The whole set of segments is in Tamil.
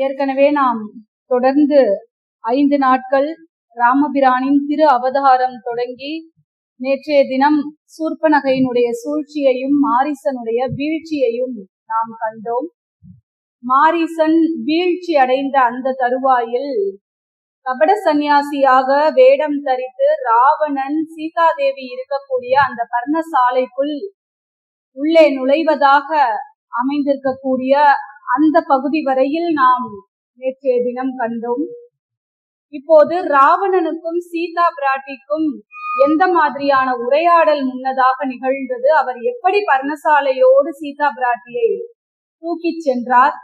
ஏற்கனவே நாம் தொடர்ந்து 5 நாட்கள் ராமபிரானின் திரு அவதாரம் தொடங்கி நேற்றைய தினம் சூர்ப்பனகையினுடைய சூழ்ச்சியையும் மாரீசனுடைய வீழ்ச்சியையும் நாம் கண்டோம். மாரீசன் வீழ்ச்சி அடைந்த அந்த தருவாயில் கபட சந்நியாசியாக வேடம் தரித்து ராவணன் சீதாதேவி இருக்கக்கூடிய அந்த பர்ணசாலைக்குள் உள்ளே நுழைவதாக அமைந்திருக்கக்கூடிய அந்த பகுதி வரையில் நாம் நேற்றைய தினம் கண்டோம். இப்போது ராவணனுக்கும் சீதா பிராட்டிக்கும் எந்த மாதிரியான உரையாடல் முன்னதாக நிகழ்ந்தது, அவர் எப்படி பர்ணசாலையோடு சீதா பிராட்டியை தூக்கி சென்றார்,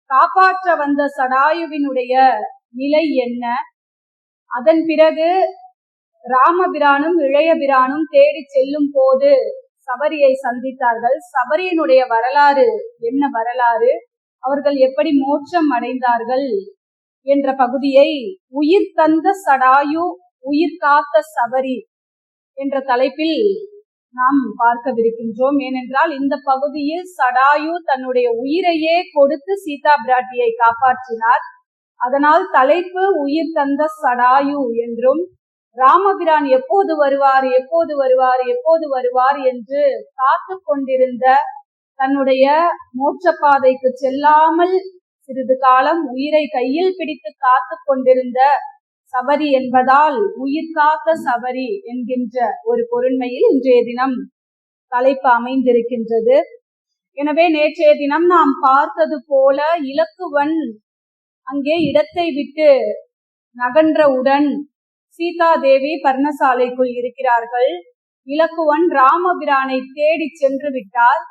காப்பாற்ற வந்த சடாயுவினுடைய நிலை என்ன, அதன் பிறகு ராமபிரானும் இளையபிரானும் தேடி செல்லும் போது சபரியை சந்தித்தார்கள். சபரியினுடைய வரலாறு என்ன வரலாறு, அவர்கள் எப்படி மோட்சம் அடைந்தார்கள் என்ற பகுதியை உயிர் தந்த சடாயு உயிர் காத்த சபரி என்ற தலைப்பில் நாம் பார்க்கவிருக்கின்றோம். ஏனென்றால் இந்த பகுதியில் சடாயு தன்னுடைய உயிரையே கொடுத்து சீதா பிராட்டியை காப்பாற்றினார். அதனால் தலைப்பு உயிர் தந்த சடாயு என்றும், ராமபிரான் எப்போது வருவார் எப்போது வருவார் எப்போது வருவார் என்று காத்து கொண்டிருந்த, தன்னுடைய மோட்ச பாதைக்கு செல்லாமல் சிறிது காலம் உயிரை கையில் பிடித்து காத்து கொண்டிருந்த சபரி என்பதால் உயிர் காத்த சபரி என்கின்ற ஒரு பொருண்மையில் இன்றைய தினம் தலைப்பு அமைந்திருக்கின்றது. எனவே நேற்றைய தினம் நாம் பார்த்தது போல இலக்குவன் அங்கே இடத்தை விட்டு நகன்றவுடன் சீதாதேவி பர்ணசாலைக்குள் இருக்கிறார்கள். இலக்குவன் ராமபிரானை தேடி சென்று விட்டார்.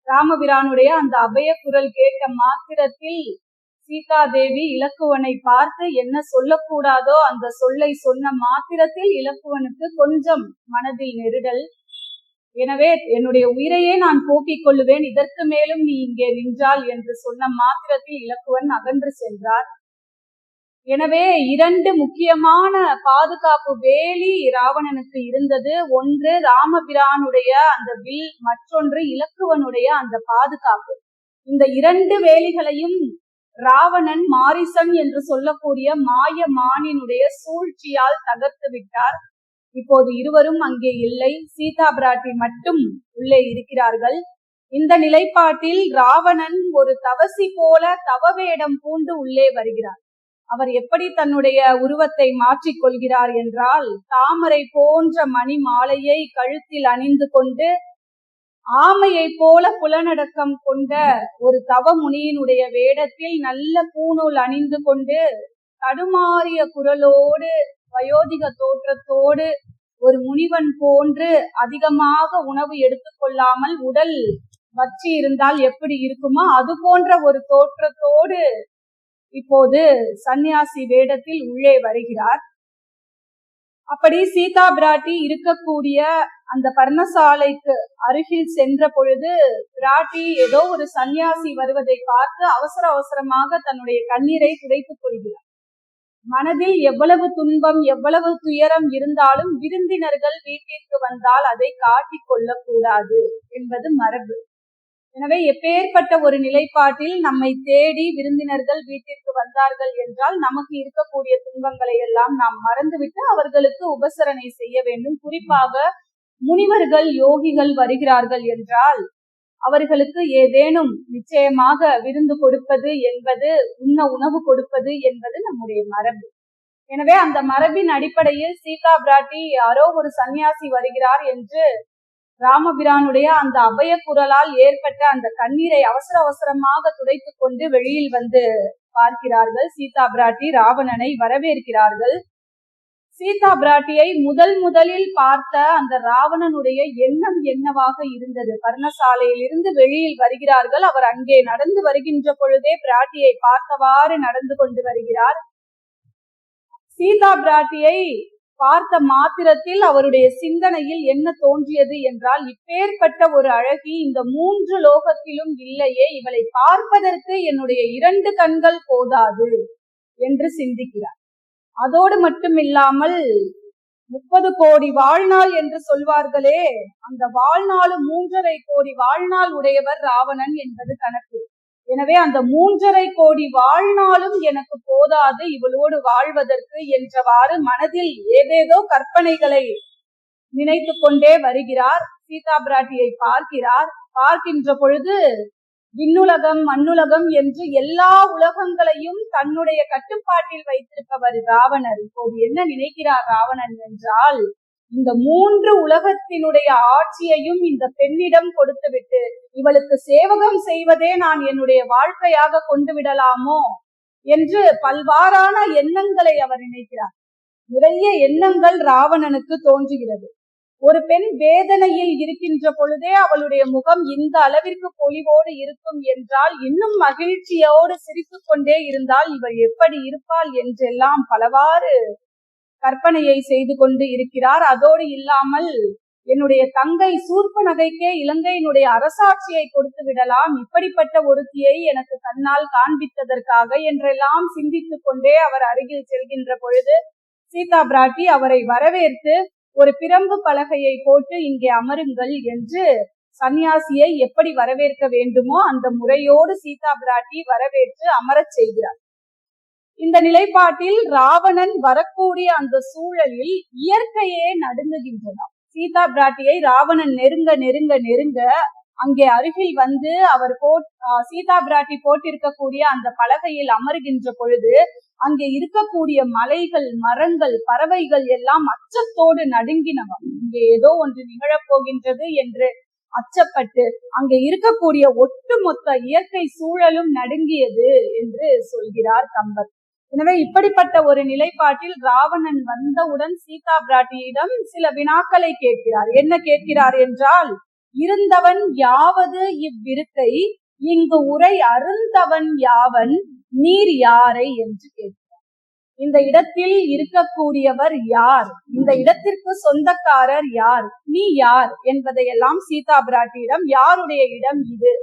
ராமபிரானுடைய அந்த அபய குரல் கேட்ட மாத்திரத்தில் சீதாதேவி இலக்குவனை பார்த்து என்ன சொல்லக்கூடாதோ அந்த சொல்லை சொன்ன மாத்திரத்தில் இலக்குவனுக்கு கொஞ்சம் மனதில் நெருடல். எனவே என்னுடைய உயிரையே நான் போக்கிக் கொள்ளுவேன், இதற்கு மேலும் நீ இங்கே நின்றால் என்று சொன்ன மாத்திரத்தில் இலக்குவன் அகன்று சென்றார். எனவே 2 முக்கியமான பாதுகாப்பு வேலி ராவணனுக்கு இருந்தது. ஒன்று ராமபிரானுடைய அந்த வில், மற்றொன்று இலக்குவனுடைய அந்த பாதுகாப்பு. இந்த 2 வேலிகளையும் ராவணன் மாரீசன் என்று சொல்லக்கூடிய மாயமானினுடைய சூழ்ச்சியால் தகர்த்து விட்டார். இப்போது இருவரும் அங்கே இல்லை, சீதா பிராட்டி மட்டும் உள்ளே இருக்கிறார்கள். இந்த நிலைப்பாட்டில் ராவணன் ஒரு தவசி போல தவவேடம் பூண்டு உள்ளே வருகிறார். அவர் எப்படி தன்னுடைய உருவத்தை மாற்றிக் கொள்கிறார் என்றால், தாமரை போன்ற மணி மாலையை கழுத்தில் அணிந்து கொண்டு ஆமையை போல புலனடக்கம் கொண்ட ஒரு தவ முனியினுடைய வேடத்தில் நல்ல பூநூல் அணிந்து கொண்டு தடுமாறிய குரலோடு வயோதிக தோற்றத்தோடு ஒரு முனிவன் போன்று அதிகமாக உணவு எடுத்துக்கொள்ளாமல் உடல் வற்றி இருந்தால் எப்படி இருக்குமோ அது போன்ற ஒரு தோற்றத்தோடு இப்போது சந்நியாசி வேடத்தில் உள்ளே வருகிறார். அப்படி சீதா பிராட்டி இருக்கக்கூடிய அந்த பர்ணசாலைக்கு அருகில் சென்ற பொழுது பிராட்டி ஏதோ ஒரு சந்நியாசி வருவதை பார்த்து அவசர அவசரமாக தன்னுடைய கண்ணீரை துடைத்துக் கொள்கிறார். மனதில் எவ்வளவு துன்பம் எவ்வளவு துயரம் இருந்தாலும் விருந்தினர்கள் வீட்டிற்கு வந்தால் அதை காட்டிக் கொள்ளக்கூடாது என்பது மரபு. எனவே எப்பேற்பட்ட ஒரு நிலைப்பாட்டில் நம்மை தேடி விருந்தினர்கள் வீட்டிற்கு வந்தார்கள் என்றால் நமக்கு இருக்கக்கூடிய துன்பங்களை எல்லாம் நாம் மறந்துவிட்டு அவர்களுக்கு உபசரணை செய்ய வேண்டும். குறிப்பாக முனிவர்கள் யோகிகள் வருகிறார்கள் என்றால் அவர்களுக்கு ஏதேனும் நிச்சயமாக விருந்து கொடுப்பது என்பது, உண்ண உணவு கொடுப்பது என்பது நம்முடைய மரபு. எனவே அந்த மரபின் அடிப்படையில் சீதா பிராட்டி யாரோ ஒரு சன்னியாசி வருகிறார் என்று ராமபிரானுடைய அந்த அபய குரலால் ஏற்பட்ட அந்த கண்ணீரை அவசர அவசரமாக துடைத்துக் கொண்டு வெளியில் வந்து பார்க்கிறார்கள். சீதா பிராட்டி ராவணனை வரவேற்கிறார்கள். சீதா பிராட்டியை முதலில் பார்த்த அந்த ராவணனுடைய எண்ணம் என்னவாக இருந்தது? பர்ணசாலையில் இருந்து வெளியில் வருகிறார்கள். அவர் அங்கே நடந்து வருகின்ற பொழுதே பிராட்டியை பார்த்தவாறு நடந்து கொண்டு வருகிறார். சீதா பிராட்டியை பார்த்த மாத்திரத்தில் அவருடைய சிந்தனையில் என்ன தோன்றியது என்றால், இப்பேற்பட்ட ஒரு அழகி இந்த 3 லோகத்திலும் இல்லையே, இவளை பார்ப்பதற்கு என்னுடைய 2 கண்கள் போதாது என்று சிந்திக்கிறார். அதோடு மட்டுமில்லாமல் 30 கோடி வாழ்நாள் என்று சொல்வார்களே, அந்த வாழ்நாள் 3.5 கோடி வாழ்நாள் உடையவர் ராவணன் என்பது கணக்கு. எனவே அந்த 3.5 கோடி வாழ்நாளும் எனக்கு போதாது இவளோடு வாழ்வதற்கு என்றவாறு மனதில் ஏதேதோ கற்பனைகளை நினைத்து கொண்டே வருகிறார். சீதா பிராட்டியை பார்க்கிறார். பார்க்கின்ற பொழுது விண்ணுலகம் மண்ணுலகம் என்று எல்லா உலகங்களையும் தன்னுடைய கட்டுப்பாட்டில் வைத்திருப்பவர் ராவணர். இப்போது என்ன நினைக்கிறார் ராவணன் என்றால், இந்த 3 உலகத்தினுடைய ஆட்சியையும் இந்த பெண்ணிடம் கொடுத்துவிட்டு இவளுக்கு சேவகம் செய்வதே நான் என்னுடைய வாழ்க்கையாக கொண்டு விடலாமோ என்று பல்வாறான எண்ணங்களை அவர் நினைக்கிறார். நிறைய எண்ணங்கள் ராவணனுக்கு தோன்றுகிறது. ஒரு பெண் வேதனையில் இருக்கின்ற பொழுதே அவளுடைய முகம் இந்த அளவிற்கு பொலிவோடு இருக்கும் என்றால், இன்னும் மகிழ்ச்சியோடு சிரித்து கொண்டே இருந்தால் இவள் எப்படி இருப்பாள் என்றெல்லாம் பலவாறு கற்பனையை செய்து கொண்டு இருக்கிறார். அதோடு இல்லாமல் என்னுடைய தங்கை சூர்ப்பனகைக்கே இலங்கையினுடைய அரசாட்சியை கொடுத்து விடலாம், இப்படிப்பட்ட ஒருத்தியை எனக்கு தன்னால் காண்பித்ததற்காக என்றெல்லாம் சிந்தித்துக் கொண்டே அவர் அருகில் செல்கின்ற பொழுது சீதா பிராட்டி அவரை வரவேற்று ஒரு பிரம்பு பலகையை போட்டு இங்கே அமருங்கள் என்று சன்னியாசியை எப்படி வரவேற்க வேண்டுமோ அந்த முறையோடு சீதா பிராட்டி வரவேற்று அமரச் செய்கிறார். இந்த நிலைப்பாட்டில் ராவணன் வரக்கூடிய அந்த சூழலில் இயற்கையே நடுங்குகின்றன. சீதா பிராட்டியை ராவணன் நெருங்க நெருங்க நெருங்க அங்கே அருகில் வந்து அவர் சீதா பிராட்டி போட்டிருக்கக்கூடிய அந்த பலகையில் அமருகின்ற பொழுது அங்கே இருக்கக்கூடிய மலைகள், மரங்கள், பறவைகள் எல்லாம் அச்சத்தோடு நடுங்கினவா. இங்கே ஏதோ ஒன்று நிகழப்போகின்றது என்று அச்சப்பட்டு அங்கே இருக்கக்கூடிய ஒட்டுமொத்த இயற்கை சூழலும் நடுங்கியது என்று சொல்கிறார் கம்பர். எனவே இப்படிப்பட்ட ஒரு நிலைப்பாட்டில் ராவணன் வந்தவுடன் சீதா பிராட்டியிடம் சில வினாக்களை கேட்கிறார். என்ன கேட்கிறார் என்றால், இருந்தவன் யாவது இவ்விருக்கை, இங்கு உரை அருந்தவன் யாவன், நீர் யாரை என்று கேட்கிறார். இந்த இடத்தில் இருக்கக்கூடியவர் யார், இந்த இடத்திற்கு சொந்தக்காரர் யார், நீ யார் என்பதையெல்லாம் சீதா பிராட்டியிடம், யாருடைய இடம் இது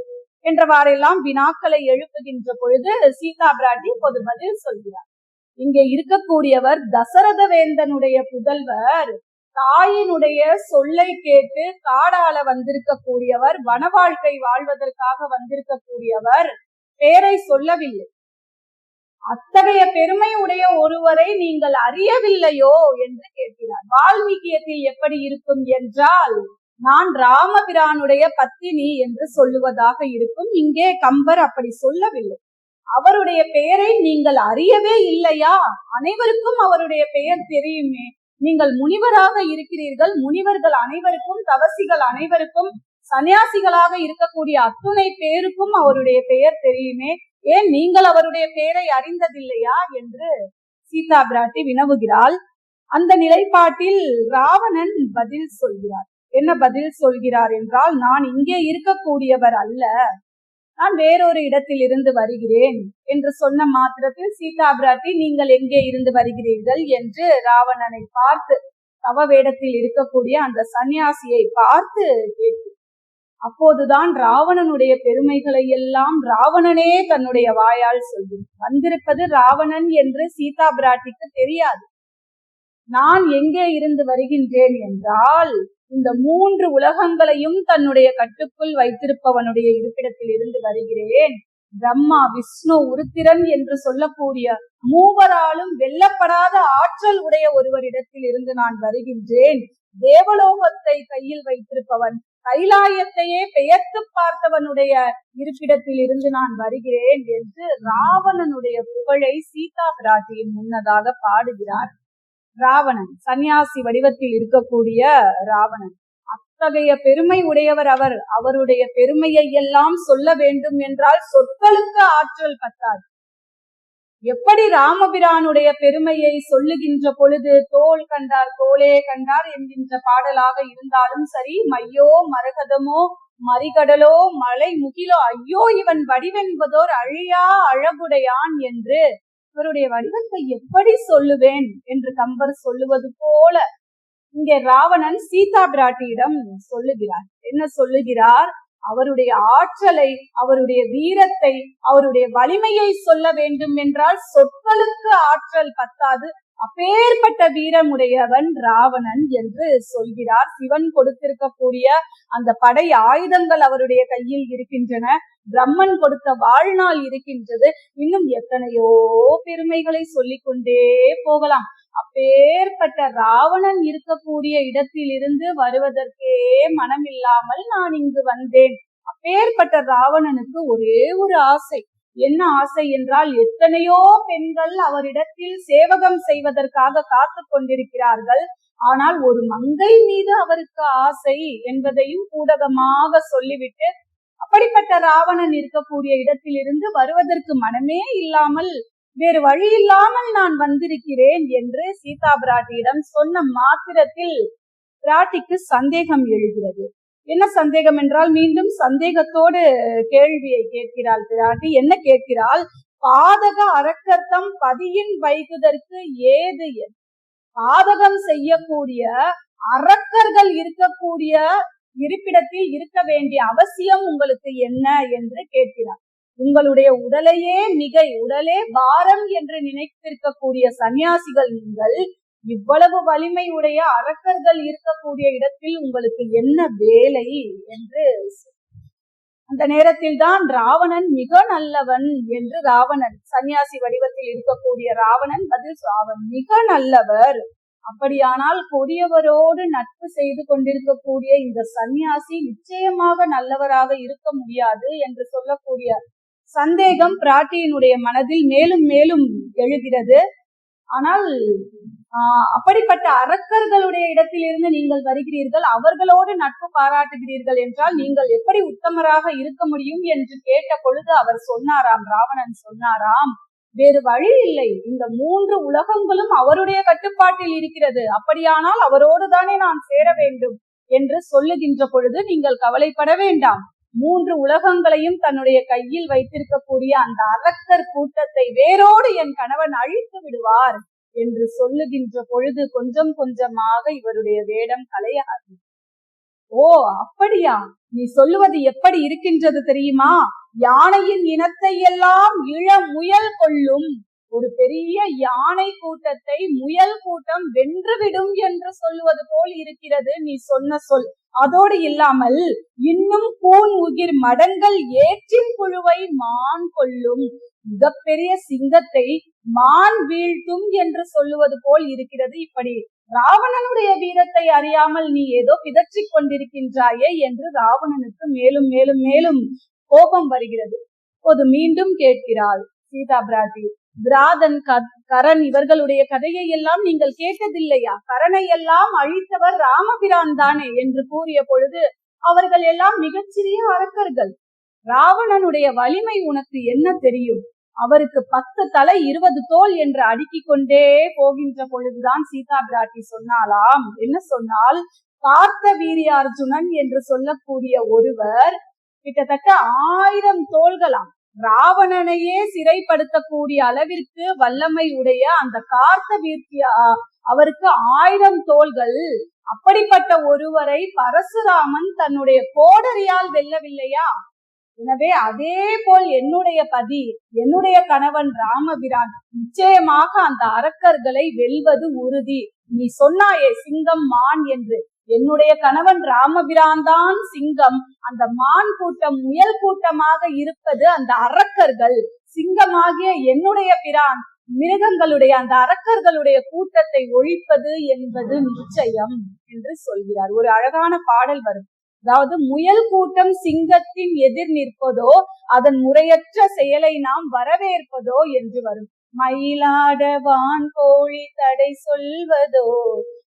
என்றவாறெல்லாம் வினாக்களை எழுப்புகின்ற பொழுது சீதா பிராட்டி பொது பதில் சொல்கிறார். இங்கே இருக்கக்கூடியவர் தசரத வேந்தனுடைய புதல்வர், தாயினுடைய சொல்லை கேட்டு காடால வந்திருக்கக்கூடியவர், வன வாழ்க்கை வாழ்வதற்காக வந்திருக்கக்கூடியவர், பெயரை சொல்லவில்லை. அத்தகைய பெருமை உடைய ஒருவரை நீங்கள் அறியவில்லையோ என்று கேட்கிறார். வால்மீகியத்தில் எப்படி இருக்கும் என்றால், நான் ராமபிரானுடைய பத்தினி என்று சொல்லுவதாக இருக்கும். இங்கே கம்பர் அப்படி சொல்லவில்லை. அவருடைய பெயரை நீங்கள் அறியவே இல்லையா? அனைவருக்கும் அவருடைய பெயர் தெரியுமே. நீங்கள் முனிவராக இருக்கிறீர்கள், முனிவர்கள் அனைவருக்கும், தவசிகள் அனைவருக்கும், சன்னியாசிகளாக இருக்கக்கூடிய அத்துணை பேருக்கும் அவருடைய பெயர் தெரியுமே, ஏன் நீங்கள் அவருடைய பெயரை அறிந்ததில்லையா என்று சீதா பிராட்டி வினவுகிறாள். அந்த நிலைப்பாட்டில் ராவணன் பதில் சொல்கிறார். என்ன பதில் சொல்கிறார் என்றால், நான் இங்கே இருக்கக்கூடியவர் அல்ல, நான் வேறொரு இடத்தில் இருந்து வருகிறேன் என்று சொன்ன மாத்திரத்தில் சீதா பிராட்டி, நீங்கள் எங்கே இருந்து வருகிறீர்கள் என்று ராவணனை பார்த்து, தவ வேடத்தில் இருக்கக்கூடிய அந்த சன்னியாசியை பார்த்து கேட்டு, அப்போதுதான் ராவணனுடைய பெருமைகளை எல்லாம் ராவணனே தன்னுடைய வாயால் சொல்கிறார். வந்திருப்பது ராவணன் என்று சீதா பிராட்டிக்கு தெரியாது. நான் எங்கே இருந்து வருகின்றேன் என்றால், இந்த 3 உலகங்களையும் தன்னுடைய கட்டுக்குள் வைத்திருப்பவனுடைய இருப்பிடத்தில் இருந்து வருகிறேன். பிரம்மா, விஷ்ணு, உருத்திரன் என்று சொல்லக்கூடிய மூவராலும் வெல்லப்படாத ஆற்றல் உடைய ஒருவரிடத்தில் இருந்து நான் வருகின்றேன். தேவலோகத்தை கையில் வைத்திருப்பவன், கைலாயத்தையே பெயர்த்து பார்த்தவனுடைய இருப்பிடத்தில் இருந்து நான் வருகிறேன் என்று ராவணனுடைய புகழை சீதா பிராட்டியின் முன்னதாக பாடுகிறார். ராவணன் சன்னியாசி வடிவத்தில் இருக்கக்கூடிய ராவணன் அத்தகைய பெருமை உடையவர். அவருடைய பெருமையை எல்லாம் சொல்ல வேண்டும் என்றால் சொற்களுக்கு ஆற்றல் பத்தாது. எப்படி ராமபிரானுடைய பெருமையை சொல்லுகின்ற பொழுது தோள் கண்டார் தோளே கண்டார் என்கின்ற பாடலாக இருந்தாலும் சரி, மையோ மரகதமோ மறிகடலோ மலை முகிலோ, ஐயோ இவன் வடிவென்பதோர் அழியா அழகுடையான் என்று இவருடைய வடிவத்தை எப்படி சொல்லுவேன் என்று கம்பர் சொல்லுவது போல இங்கே ராவணன் சீதா பிராட்டியிடம் சொல்லுகிறார். என்ன சொல்லுகிறார்? அவருடைய ஆற்றலை, அவருடைய வீரத்தை, அவருடைய வலிமையை சொல்ல வேண்டும் என்றால் சொற்களுக்கு ஆற்றல் பத்தாது, அப்பேற்பட்ட வீரமுடையவன் ராவணன் என்று சொல்கிறார். சிவன் கொடுத்திருக்கக்கூடிய அந்த படை ஆயுதங்கள் அவருடைய கையில் இருக்கின்றன. பிரம்மன் கொடுத்த வாழ்நாள் இருக்கின்றது. இன்னும் எத்தனையோ பெருமைகளை சொல்லிக் கொண்டே போகலாம். அப்பேற்பட்ட ராவணன் இருக்கக்கூடிய இடத்திலிருந்து வருவதற்கே மனமில்லாமல் நான் இங்கு வந்தேன். அப்பேற்பட்ட ராவணனுக்கு ஒரே ஒரு ஆசை. என்ன ஆசை என்றால், எத்தனையோ பெண்கள் அவரிடத்தில் சேவகம் செய்வதற்காக காத்து கொண்டிருக்கிறார்கள். ஆனால் ஒரு மங்கை மீது அவருக்கு ஆசை என்பதையும் ஊடகமாக சொல்லிவிட்டு, அப்படிப்பட்ட ராவணன் இருக்கக்கூடிய இடத்திலிருந்து வருவதற்கு மனமே இல்லாமல், வேறு வழி இல்லாமல் நான் வந்திருக்கிறேன் என்று சீதா பிராட்டியிடம் சொன்ன மாத்திரத்தில் பிராட்டிக்கு சந்தேகம் எழுகிறது. என்ன சந்தேகம் என்றால், மீண்டும் சந்தேகத்தோடு கேள்வியை கேட்கிறாள் பிராட்டி. என்ன கேட்கிறாள்? பாதக அரக்கர்த்தம் பதியின் வைகுதற்கு ஏது? பாதகம் செய்யக்கூடிய அரக்கர்கள் இருக்கக்கூடிய இருப்பிடத்தில் இருக்க வேண்டிய அவசியம் உங்களுக்கு என்ன என்று கேட்கிறார். உங்களுடைய உடலையே மிகை, உடலே பாரம் என்று நினைத்திருக்கக்கூடிய சன்னியாசிகள் நீங்கள், இவ்வளவு வலிமை உடைய அரக்கர்கள் இருக்கக்கூடிய இடத்தில் உங்களுக்கு என்ன வேலை என்று. அந்த நேரத்தில் தான் ராவணன் மிக நல்லவன் என்று ராவணன், சன்னியாசி வடிவத்தில் இருக்கக்கூடிய ராவணன் பதில், அவன் மிக நல்லவர். அப்படியானால் கொடியவரோடு நட்பு செய்து கொண்டிருக்கக்கூடிய இந்த சன்னியாசி நிச்சயமாக நல்லவராக இருக்க முடியாது என்று சொல்லக்கூடிய சந்தேகம் பிராட்டியினுடைய மனதில் மேலும் மேலும் எழுகிறது. ஆனால் அப்படிப்பட்ட அரக்கர்களுடைய இடத்திலிருந்து நீங்கள் வருகிறீர்கள், அவர்களோடு நட்பு பாராட்டுகிறீர்கள் என்றால் நீங்கள் எப்படி உத்தமராக இருக்க முடியும் என்று கேட்ட பொழுது அவர் சொன்னாராம், ராவணன் சொன்னாராம், வேறு வழி இல்லை, இந்த 3 உலகங்களும் அவருடைய கட்டுப்பாட்டில் இருக்கிறது, அப்படியானால் அவரோடு தானே நான் சேர வேண்டும் என்று சொல்லுகின்ற பொழுது, நீங்கள் கவலைப்பட வேண்டாம், 3 உலகங்களையும் தன்னுடைய கையில் வைத்திருக்கக்கூடிய அந்த அரக்கர் கூட்டத்தை வேரோடு என் கணவன் அழித்து விடுவார் என்று சொல்லுகின்ற பொழுது கொஞ்சம் கொஞ்சமாக இவருடைய வேடம் கலையாது. ஓ அப்படியா, நீ சொல்லுவது எப்படி இருக்கின்றது தெரியுமா? யானையின் இனத்தை எல்லாம் முயல் கொள்ளும் ஒரு பெரிய யானை கூட்டத்தை முயல் கூட்டம் வென்றுவிடும் என்று சொல்லுவது போல் இருக்கிறது நீ சொன்ன சொல். அதோடு இல்லாமல் இன்னும் பூன் உகிர் மடங்கள் ஏற்றின் குழுவை மான் கொள்ளும், மிகப்பெரிய சிங்கத்தை மான் வீழ்த்தும் என்று சொல்லுவது போல் இருக்கிறது. இப்படி ராவணனுடைய வீரத்தை அறியாமல் நீ ஏதோ பிதற்றிக் கொண்டிருக்கின்றாயே என்று ராவணனுக்கு மேலும் மேலும் மேலும் கோபம் வருகிறது. இப்போது மீண்டும் கேட்கிறாள் சீதா பிராட்டி, விராதன் கரண் இவர்களுடைய கதையை எல்லாம் நீங்கள் கேட்டதில்லையா? கரனை எல்லாம் அழித்தவர் ராமபிரான் தானே என்று கூறிய பொழுது, அவர்கள் எல்லாம் மிகச்சிறிய அரக்கர்கள், ராவணனுடைய வலிமை உனக்கு என்ன தெரியும்? அவருக்கு 10 தலை 20 தோல் என்று அடுக்கிக் கொண்டே போகின்ற பொழுதுதான் சீதா பிராட்டி சொன்னாலாம். என்ன சொன்னால், பார்த்த வீரியார்ஜுனன் என்று சொல்லக்கூடிய ஒருவர் கிட்டத்தட்ட 1000 தோள்களாம், ராவணனையே சிறைப்படுத்தக்கூடிய அளவிற்கு வல்லமை உடைய அந்த கார்த்த வீர்த்தியா அவருக்கு 1000 தோள்கள். அப்படிப்பட்ட ஒருவரை பரசுராமன் தன்னுடைய கோடரியால் வெல்லவில்லையா? எனவே அதே போல் என்னுடைய பதி, என்னுடைய கணவன் ராமபிரான் நிச்சயமாக அந்த அரக்கர்களை வெல்வது உறுதி. நீ சொன்னாயே சிங்கம் மான் என்று, என்னுடைய கணவன் ராமபிரான் தான் சிங்கம், அந்த மான் கூட்டம் முயல் கூட்டமாக இருப்பது அந்த அரக்கர்கள். சிங்கமாகிய என்னுடைய பிரான் மிருகங்களுடைய அந்த அரக்கர்களுடைய கூட்டத்தை ஒழிப்பது என்பது நிச்சயம் என்று சொல்கிறார். ஒரு அழகான பாடல் வரும், அதாவது முயல் கூட்டம் சிங்கத்தின் எதிர் நிற்பதோ அதன் முறையற்ற செயலை நாம் வரவேற்பதோ என்று வரும். மயிலாடவான் கோழி தடை சொல்வதோ,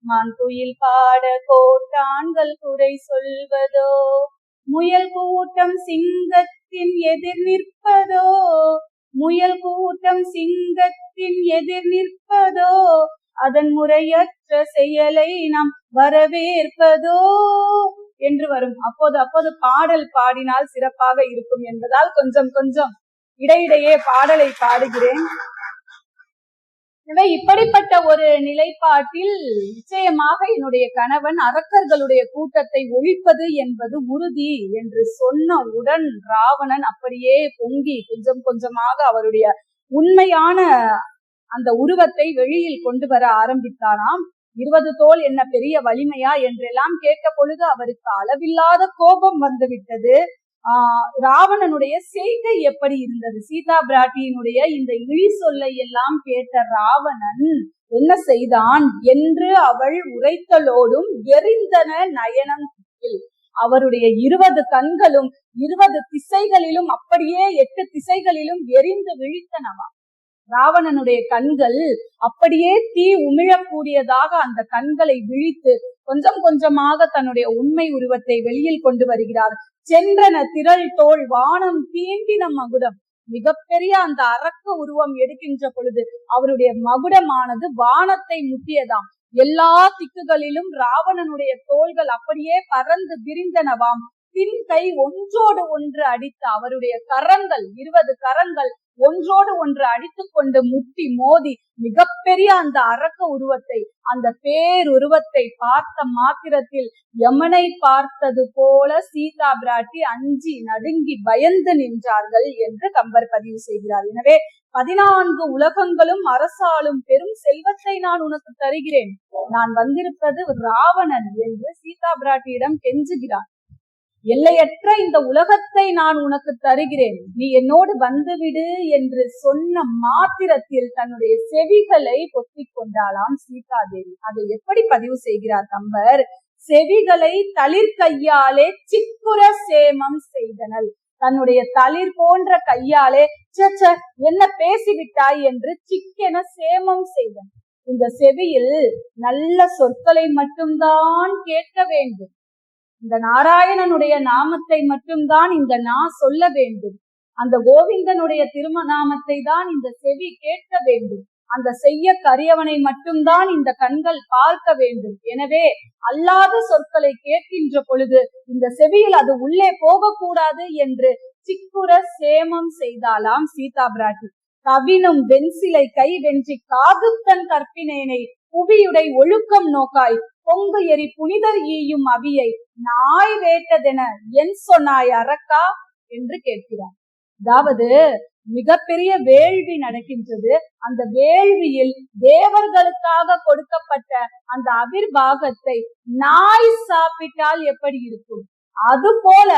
மான் குயில் பாட கோட்டான்கள் குறை சொல்வதோ, முயல் கூட்டம் சிங்கத்தின் எதிர் நிற்பதோ, முயல் கூட்டம் சிங்கத்தின் எதிர் நிற்பதோ, அதன் முறையற்ற செயலை நாம் வரவேற்பதோ என்று வரும். அப்போது பாடல் பாடினால் சிறப்பாக இருக்கும் என்பதால் கொஞ்சம் கொஞ்சம் இடையிடையே பாடலை பாடுகிறேன். எனவே இப்படிப்பட்ட ஒரு நிலைப்பாட்டில் நிச்சயமாக என்னுடைய கணவன் அரக்கர்களுடைய கூட்டத்தை ஒழிப்பது என்பது உறுதி என்று சொன்னவுடன் ராவணன் அப்படியே பொங்கி கொஞ்சம் கொஞ்சமாக அவருடைய உண்மையான அந்த உருவத்தை வெளியில் கொண்டு வர ஆரம்பித்தாராம். 20 தோல் என்ன பெரிய வலிமையா என்றெல்லாம் கேட்ட பொழுது அவருக்கு அளவில்லாத கோபம் வந்துவிட்டது. ராவணனுடைய செய்கை எப்படி இருந்தது? சீதா பிராட்டியினுடைய இந்த இழி சொல்லை எல்லாம் கேட்ட ராவணன் என்ன செய்தான் என்று அவள் உரைத்தலோடும் எரிந்தன நயனம். அவருடைய 20 கண்களும் 20 திசைகளிலும் அப்படியே 8 திசைகளிலும் எரிந்து விழித்தனவா. ராவணனுடைய கண்கள் அப்படியே தீ உமிழக்கூடியதாக அந்த கண்களை விழித்து கொஞ்சம் கொஞ்சமாக தன்னுடைய உண்மை உருவத்தை வெளியில் கொண்டு வருகிறார். சென்றன திரள் தோள் வானம் தீண்டின மகுடம். மிகப்பெரிய அந்த அரக்க உருவம் எடுக்கின்ற பொழுது அவருடைய மகுடமானது வானத்தை முட்டியதாம். எல்லா திக்குகளிலும் ராவணனுடைய தோள்கள் அப்படியே பறந்து விரிந்தனவாம். பின் கை ஒன்றோடு ஒன்று அடித்த அவருடைய கரங்கள் 20 கரங்கள் ஒன்றோடு ஒன்று அடித்து கொண்டு முட்டி மோதி மிகப்பெரிய அந்த அரக்க உருவத்தை, அந்த பேருருவத்தை பார்த்த மாத்திரத்தில் யமனை பார்த்தது போல சீதா பிராட்டி அஞ்சி நடுங்கி பயந்து நின்றார்கள் என்று கம்பர் பதிவு செய்கிறார். எனவே 14 உலகங்களும் அரசாலும் பெரும் செல்வத்தை நான் உனக்கு தருகிறேன், நான் வந்திருப்பது ராவணன் என்று சீதா பிராட்டியிடம் கெஞ்சுகிறார். எல்லையற்ற இந்த உலகத்தை நான் உனக்கு தருகிறேன், நீ என்னோடு வந்துவிடு என்று சொன்ன மாத்திரத்தில் தன்னுடைய செவிகளை பொத்திக் கொண்டாளாம் சீதாதேவி. அதை எப்படி பதிவு செய்கிறார் கம்பர்? செவிகளை தளிர் கையாலே சிக்குற சேமம் செய்தனள். தன்னுடைய தளிர் போன்ற கையாலே என்ன பேசிவிட்டாய் என்று சிக்கென சேமம் செய்தன். இந்த செவியில் நல்ல சொற்களை மட்டும்தான் கேட்க வேண்டும். இந்த நாராயணனுடைய நாமத்தை மட்டும்தான் இந்த சொல்ல வேண்டும். அந்த கோவிந்தனுடைய திருமநாமத்தை தான் இந்த செவி கேட்க வேண்டும். அந்த செய்ய கரியவனை மட்டும்தான் இந்த கண்கள் பார்க்க வேண்டும். எனவே அல்லாத சொற்களை கேட்கின்ற பொழுது இந்த செவியில் அது உள்ளே போகக்கூடாது என்று சிக்குற சேமம் செய்தாலாம் சீதா பிராட்டி. கவினும் வெண்சிலை கை வென்றி காதுத்தன் கற்பினேனை புவியுடை ஒழுக்கம் நோக்காய் பொங்கு எரி புனிதர் ஈயும் அவியை நாய் வேட்டதென என் சொன்னாய் அரக்கா என்று கேட்கிறார். அதாவது மிகப்பெரிய வேள்வி நடக்கின்றது. அந்த வேள்வியில் தேவர்களுக்காக கொடுக்கப்பட்ட அந்த அபிர்பாகத்தை நாய் சாப்பிட்டால் எப்படி இருக்கும்? அது போல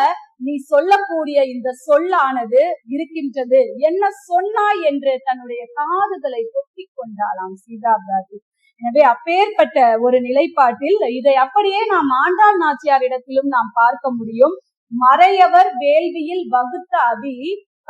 நீ சொல்லக்கூடிய இந்த சொல்லானது இருக்கின்றது. என்ன சொன்னாய் என்று தன்னுடைய காதுகளை பொத்திக் கொண்டாளாம் சீதா பிராட்டி. எனவே அப்பேற்பட்ட ஒரு நிலைப்பாட்டில் இதை அப்படியே நாம் ஆண்டாள் நாச்சியார் இடத்திலும் நாம் பார்க்க முடியும். மறையவர் வேள்வியில் வகுத்த அவி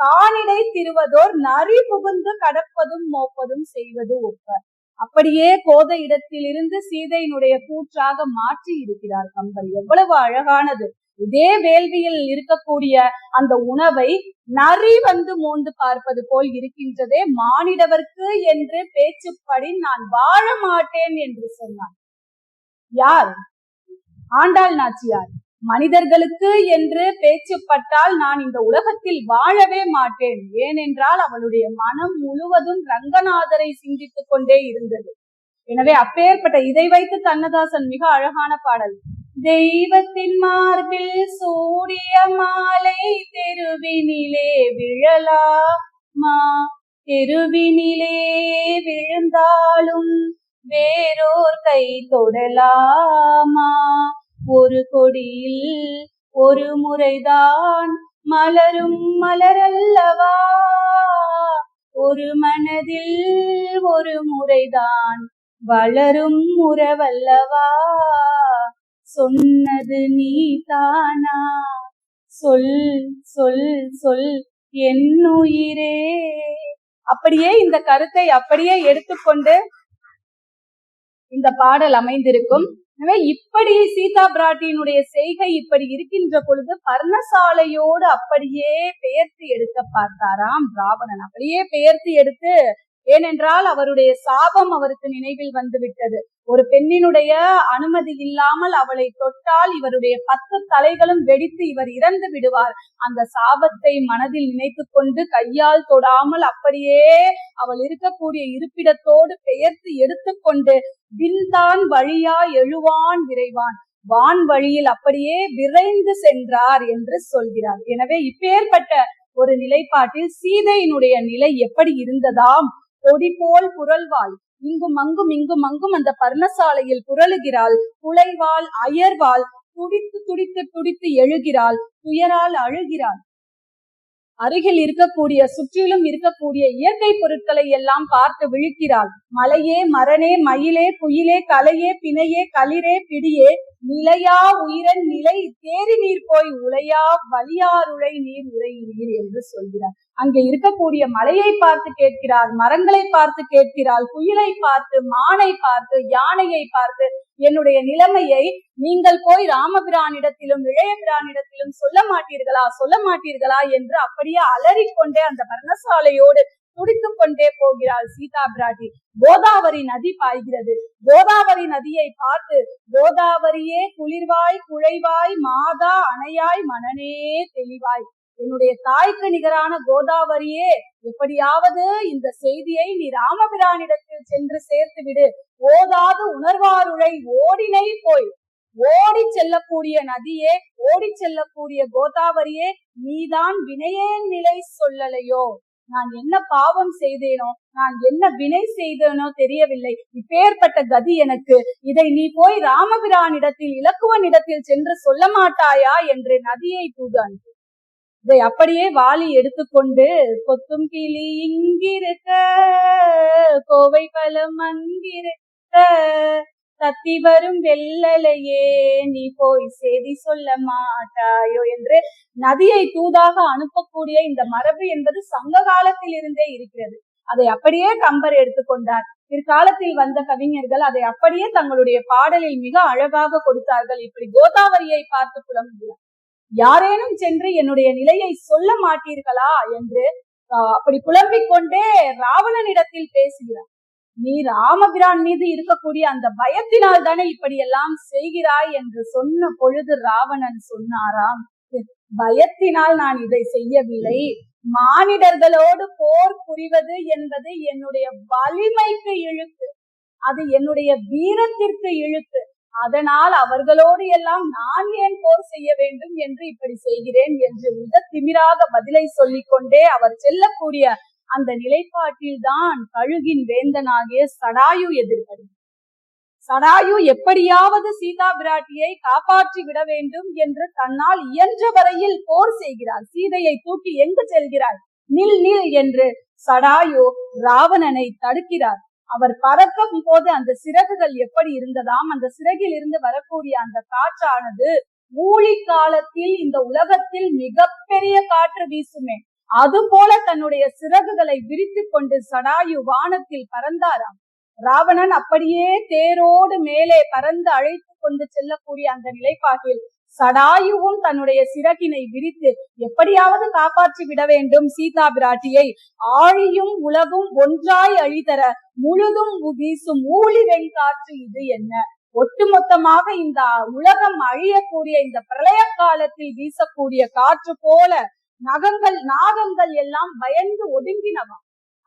காணிடை திருவதோர் நரி புகுந்து கடப்பதும் மோப்பதும் செய்வது ஒப்ப. அப்படியே போத இடத்திலிருந்து சீதையினுடைய கூற்றாக மாற்றி இருக்கிறார் கம்பர். எவ்வளவு அழகானது! இதே வேள்வியில் இருக்கக்கூடிய அந்த உணவை நரி வந்து மோந்து பார்ப்பது போல் இருக்கின்றதே. மானிடவர்க்கு என்று பேச்சுப்படி நான் வாழ மாட்டேன் என்று சொன்னார். யார்? ஆண்டாள் நாச்சியார். மனிதர்களுக்கு என்று பேச்சுப்பட்டால் நான் இந்த உலகத்தில் வாழவே மாட்டேன். ஏனென்றால் அவளுடைய மனம் முழுவதும் ரங்கநாதரை சிந்தித்துக் கொண்டே இருந்தது. எனவே அப்பேற்பட்ட இதை வைத்து கண்ணதாசன் மிக அழகான பாடல், தெய்வத்தின் மார்பில் சூடிய மாலை தெருவினிலே விழலாமா, தெருவினிலே விழுந்தாலும் வேறோர் கை தொடலாமா, ஒரு கொடியில் ஒரு முறைதான் மலரும் மலரல்லவா, ஒரு மனதில் ஒரு முறைதான் வளரும் உறவல்லவா, சொன்னது நீ தானா, சொல் சொல் சொல் என் உயிரே. அப்படியே இந்த கருத்தை அப்படியே எடுத்துக்கொண்டு இந்த பாடல் அமைந்திருக்கும். எனவே இப்படி சீதா பிராட்டியினுடைய செய்கை இப்படி இருக்கின்ற பொழுது பர்ணசாலையோடு அப்படியே பெயர்த்து எடுக்க பார்த்தாராம் ராவணன். அப்படியே பெயர்த்து எடுத்து, ஏனென்றால் அவருடைய சாபம் அவருக்கு நினைவில் வந்து விட்டது. ஒரு பெண்ணினுடைய அனுமதி இல்லாமல் அவளை தொட்டால் இவருடைய 10 தலைகளும் வெடித்து இவர் இறந்து விடுவார். அந்த சாபத்தை மனதில் நினைத்து கொண்டு கையால் தொடாமல் அப்படியே அவள் இருக்கக்கூடிய இருப்பிடத்தோடு பெயர்த்து எடுத்துக்கொண்டு விண்தான் வழியா எழுவான் விரைவான், வான் வழியில் அப்படியே விரைந்து சென்றார் என்று சொல்கிறார். எனவே இப்பேற்பட்ட ஒரு நிலைப்பாட்டில் சீதையினுடைய நிலை எப்படி இருந்ததாம்? கொடி போல் புரள்வாள். இங்கும் அங்கும் அந்த பர்ணசாலையில் புரளுகிறாள். குலைவாள், அயர்வாள், துடித்து துடித்து துடித்து எழுகிறாள், துயரால் அழுகிறாள். அருகில் இருக்கக்கூடிய சுற்றிலும் இருக்கக்கூடிய இயற்கை பொருட்களை எல்லாம் பார்த்து விழிக்கிறாள். மலையே, மரனே, மயிலே, குயிலே, கலையே, பிணையே, களிரே, பிடியே, நிலையா உயிரன் நிலை தேறி நீர் போய் உலையா வலியாருளை நீர் உரை நீர் என்று சொல்கிறார். அங்கே இருக்கக்கூடிய மலையை பார்த்து கேட்கிறார், மரங்களை பார்த்து கேட்கிறாள், குயிலை பார்த்து, மானை பார்த்து, யானையை பார்த்து, என்னுடைய நிலைமையை நீங்கள் போய் ராமபிரானிடத்திலும் இளைய பிரானிடத்திலும் சொல்ல மாட்டீர்களா என்று அப்படியே அலறிக்கொண்டே அந்த பர்ணசாலையோடு துடித்து கொண்டே போகிறாள் சீதா பிராட்டி. கோதாவரி நதி பாய்கிறது. கோதாவரி நதியை பார்த்து, கோதாவரியே குளிர்வாய் குழைவாய் மாதா அணையாய் மனனே தெளிவாய், என்னுடைய தாய்க்கு நிகரான கோதாவரியே, எப்படியாவது இந்த செய்தியை நீ ராமபிரானிடத்தில் சென்று சேர்த்து விடு. ஓதாது உணர்வாருளை ஓடினை போய், ஓடி செல்லக்கூடிய நதியே, ஓடி செல்லக்கூடிய கோதாவரியே, நீதான் வினையேன் நிலை சொல்லலையோ, நான் என்ன பாவம் செய்தேனோ, நான் என்ன வினை செய்தேனோ தெரியவில்லை, இப்பேற்பட்ட கதி எனக்கு, இதை நீ போய் ராமபிரானிடத்தில் இலக்குவனிடத்தில் சென்று சொல்ல மாட்டாயா என்று நதியை தூதான். இதை அப்படியே வாலி எடுத்துக்கொண்டு, கொத்தும் கிளி இங்கிருக்க கோவை பலம் அங்கிருக்க தத்தி வரும் வெள்ளலையே நீ போய் செய்தி சொல்ல மாட்டாயோ என்று நதியை தூதாக அனுப்பக்கூடிய இந்த மரபு என்பது சங்க காலத்தில் இருந்தே இருக்கிறது. அதை அப்படியே கம்பர் எடுத்துக்கொண்டார். பிற்காலத்தில் வந்த கவிஞர்கள் அதை அப்படியே தங்களுடைய பாடலில் மிக அழகாக கொடுத்தார்கள். இப்படி கோதாவரியை பார்த்து புலம்புகிறார். யாரேனும் சென்று என்னுடைய நிலையை சொல்ல மாட்டீர்களா என்று அப்படி புலம்பிக் கொண்டே ராவணனிடத்தில் பேசுகிறார். நீ ராமபிரான் மீது இருக்கக்கூடிய அந்த பயத்தினால் தானே இப்படி எல்லாம் செய்கிறாய் என்று சொன்ன பொழுது ராவணன் சொன்னாராம், பயத்தினால் நான் இதை செய்யவில்லை, மானிடர்களோடு போர் புரிவது என்பது என்னுடைய வலிமைக்கு இழுக்கு, அது என்னுடைய வீரத்திற்கு இழுக்கு, அதனால் அவர்களோடு எல்லாம் நான் ஏன் போர் செய்ய வேண்டும் என்று இப்படி செய்கிறேன் என்று மிக திமிராக பதிலை சொல்லிக் கொண்டே அவர் செல்லக்கூடிய அந்த நிலைப்பாட்டில் தான் கழுகின் வேந்தனாகிய சடாயு எதிர்ப்பது. சடாயு எப்படியாவது சீதா பிராட்டியை காப்பாற்றி விட வேண்டும் என்று தன்னால் இயன்ற வரையில் போர் செய்கிறார். சீதையை தூக்கி எங்கு செல்கிறார், நில் நில் என்று சடாயு ராவணனை தடுக்கிறார். அவர் பறக்கும் போது அந்த சிறகுகள் எப்படி இருந்ததாம், அந்த சிறகில் இருந்து வரக்கூடிய அந்த காற்றானது ஊழி காலத்தில் இந்த உலகத்தில் மிகப்பெரிய காற்று வீசுமே, அது போல தன்னுடைய சிறகுகளை விரித்து கொண்டு சடாயு வானத்தில் பறந்தாராம். ராவணன் அப்படியே தேரோடு மேலே பறந்து அழைத்து கொண்டு செல்லக்கூடிய அந்த நிலைப்பாட்டில் சடாயுவும் தன்னுடைய சிறகினை விரித்து எப்படியாவது காப்பாற்றி விட வேண்டும் சீதா பிராட்டியை, ஆழியும் உலகும் ஒன்றாய் அழிதர முழுதும் வீசும் ஊழி வெண்காற்று இது என்ன, ஒட்டுமொத்தமாக இந்த உலகம் அழியக்கூடிய இந்த பிரளய காலத்தில் வீசக்கூடிய காற்று போல நாகங்கள் எல்லாம் பயந்து ஒதுங்கினவா.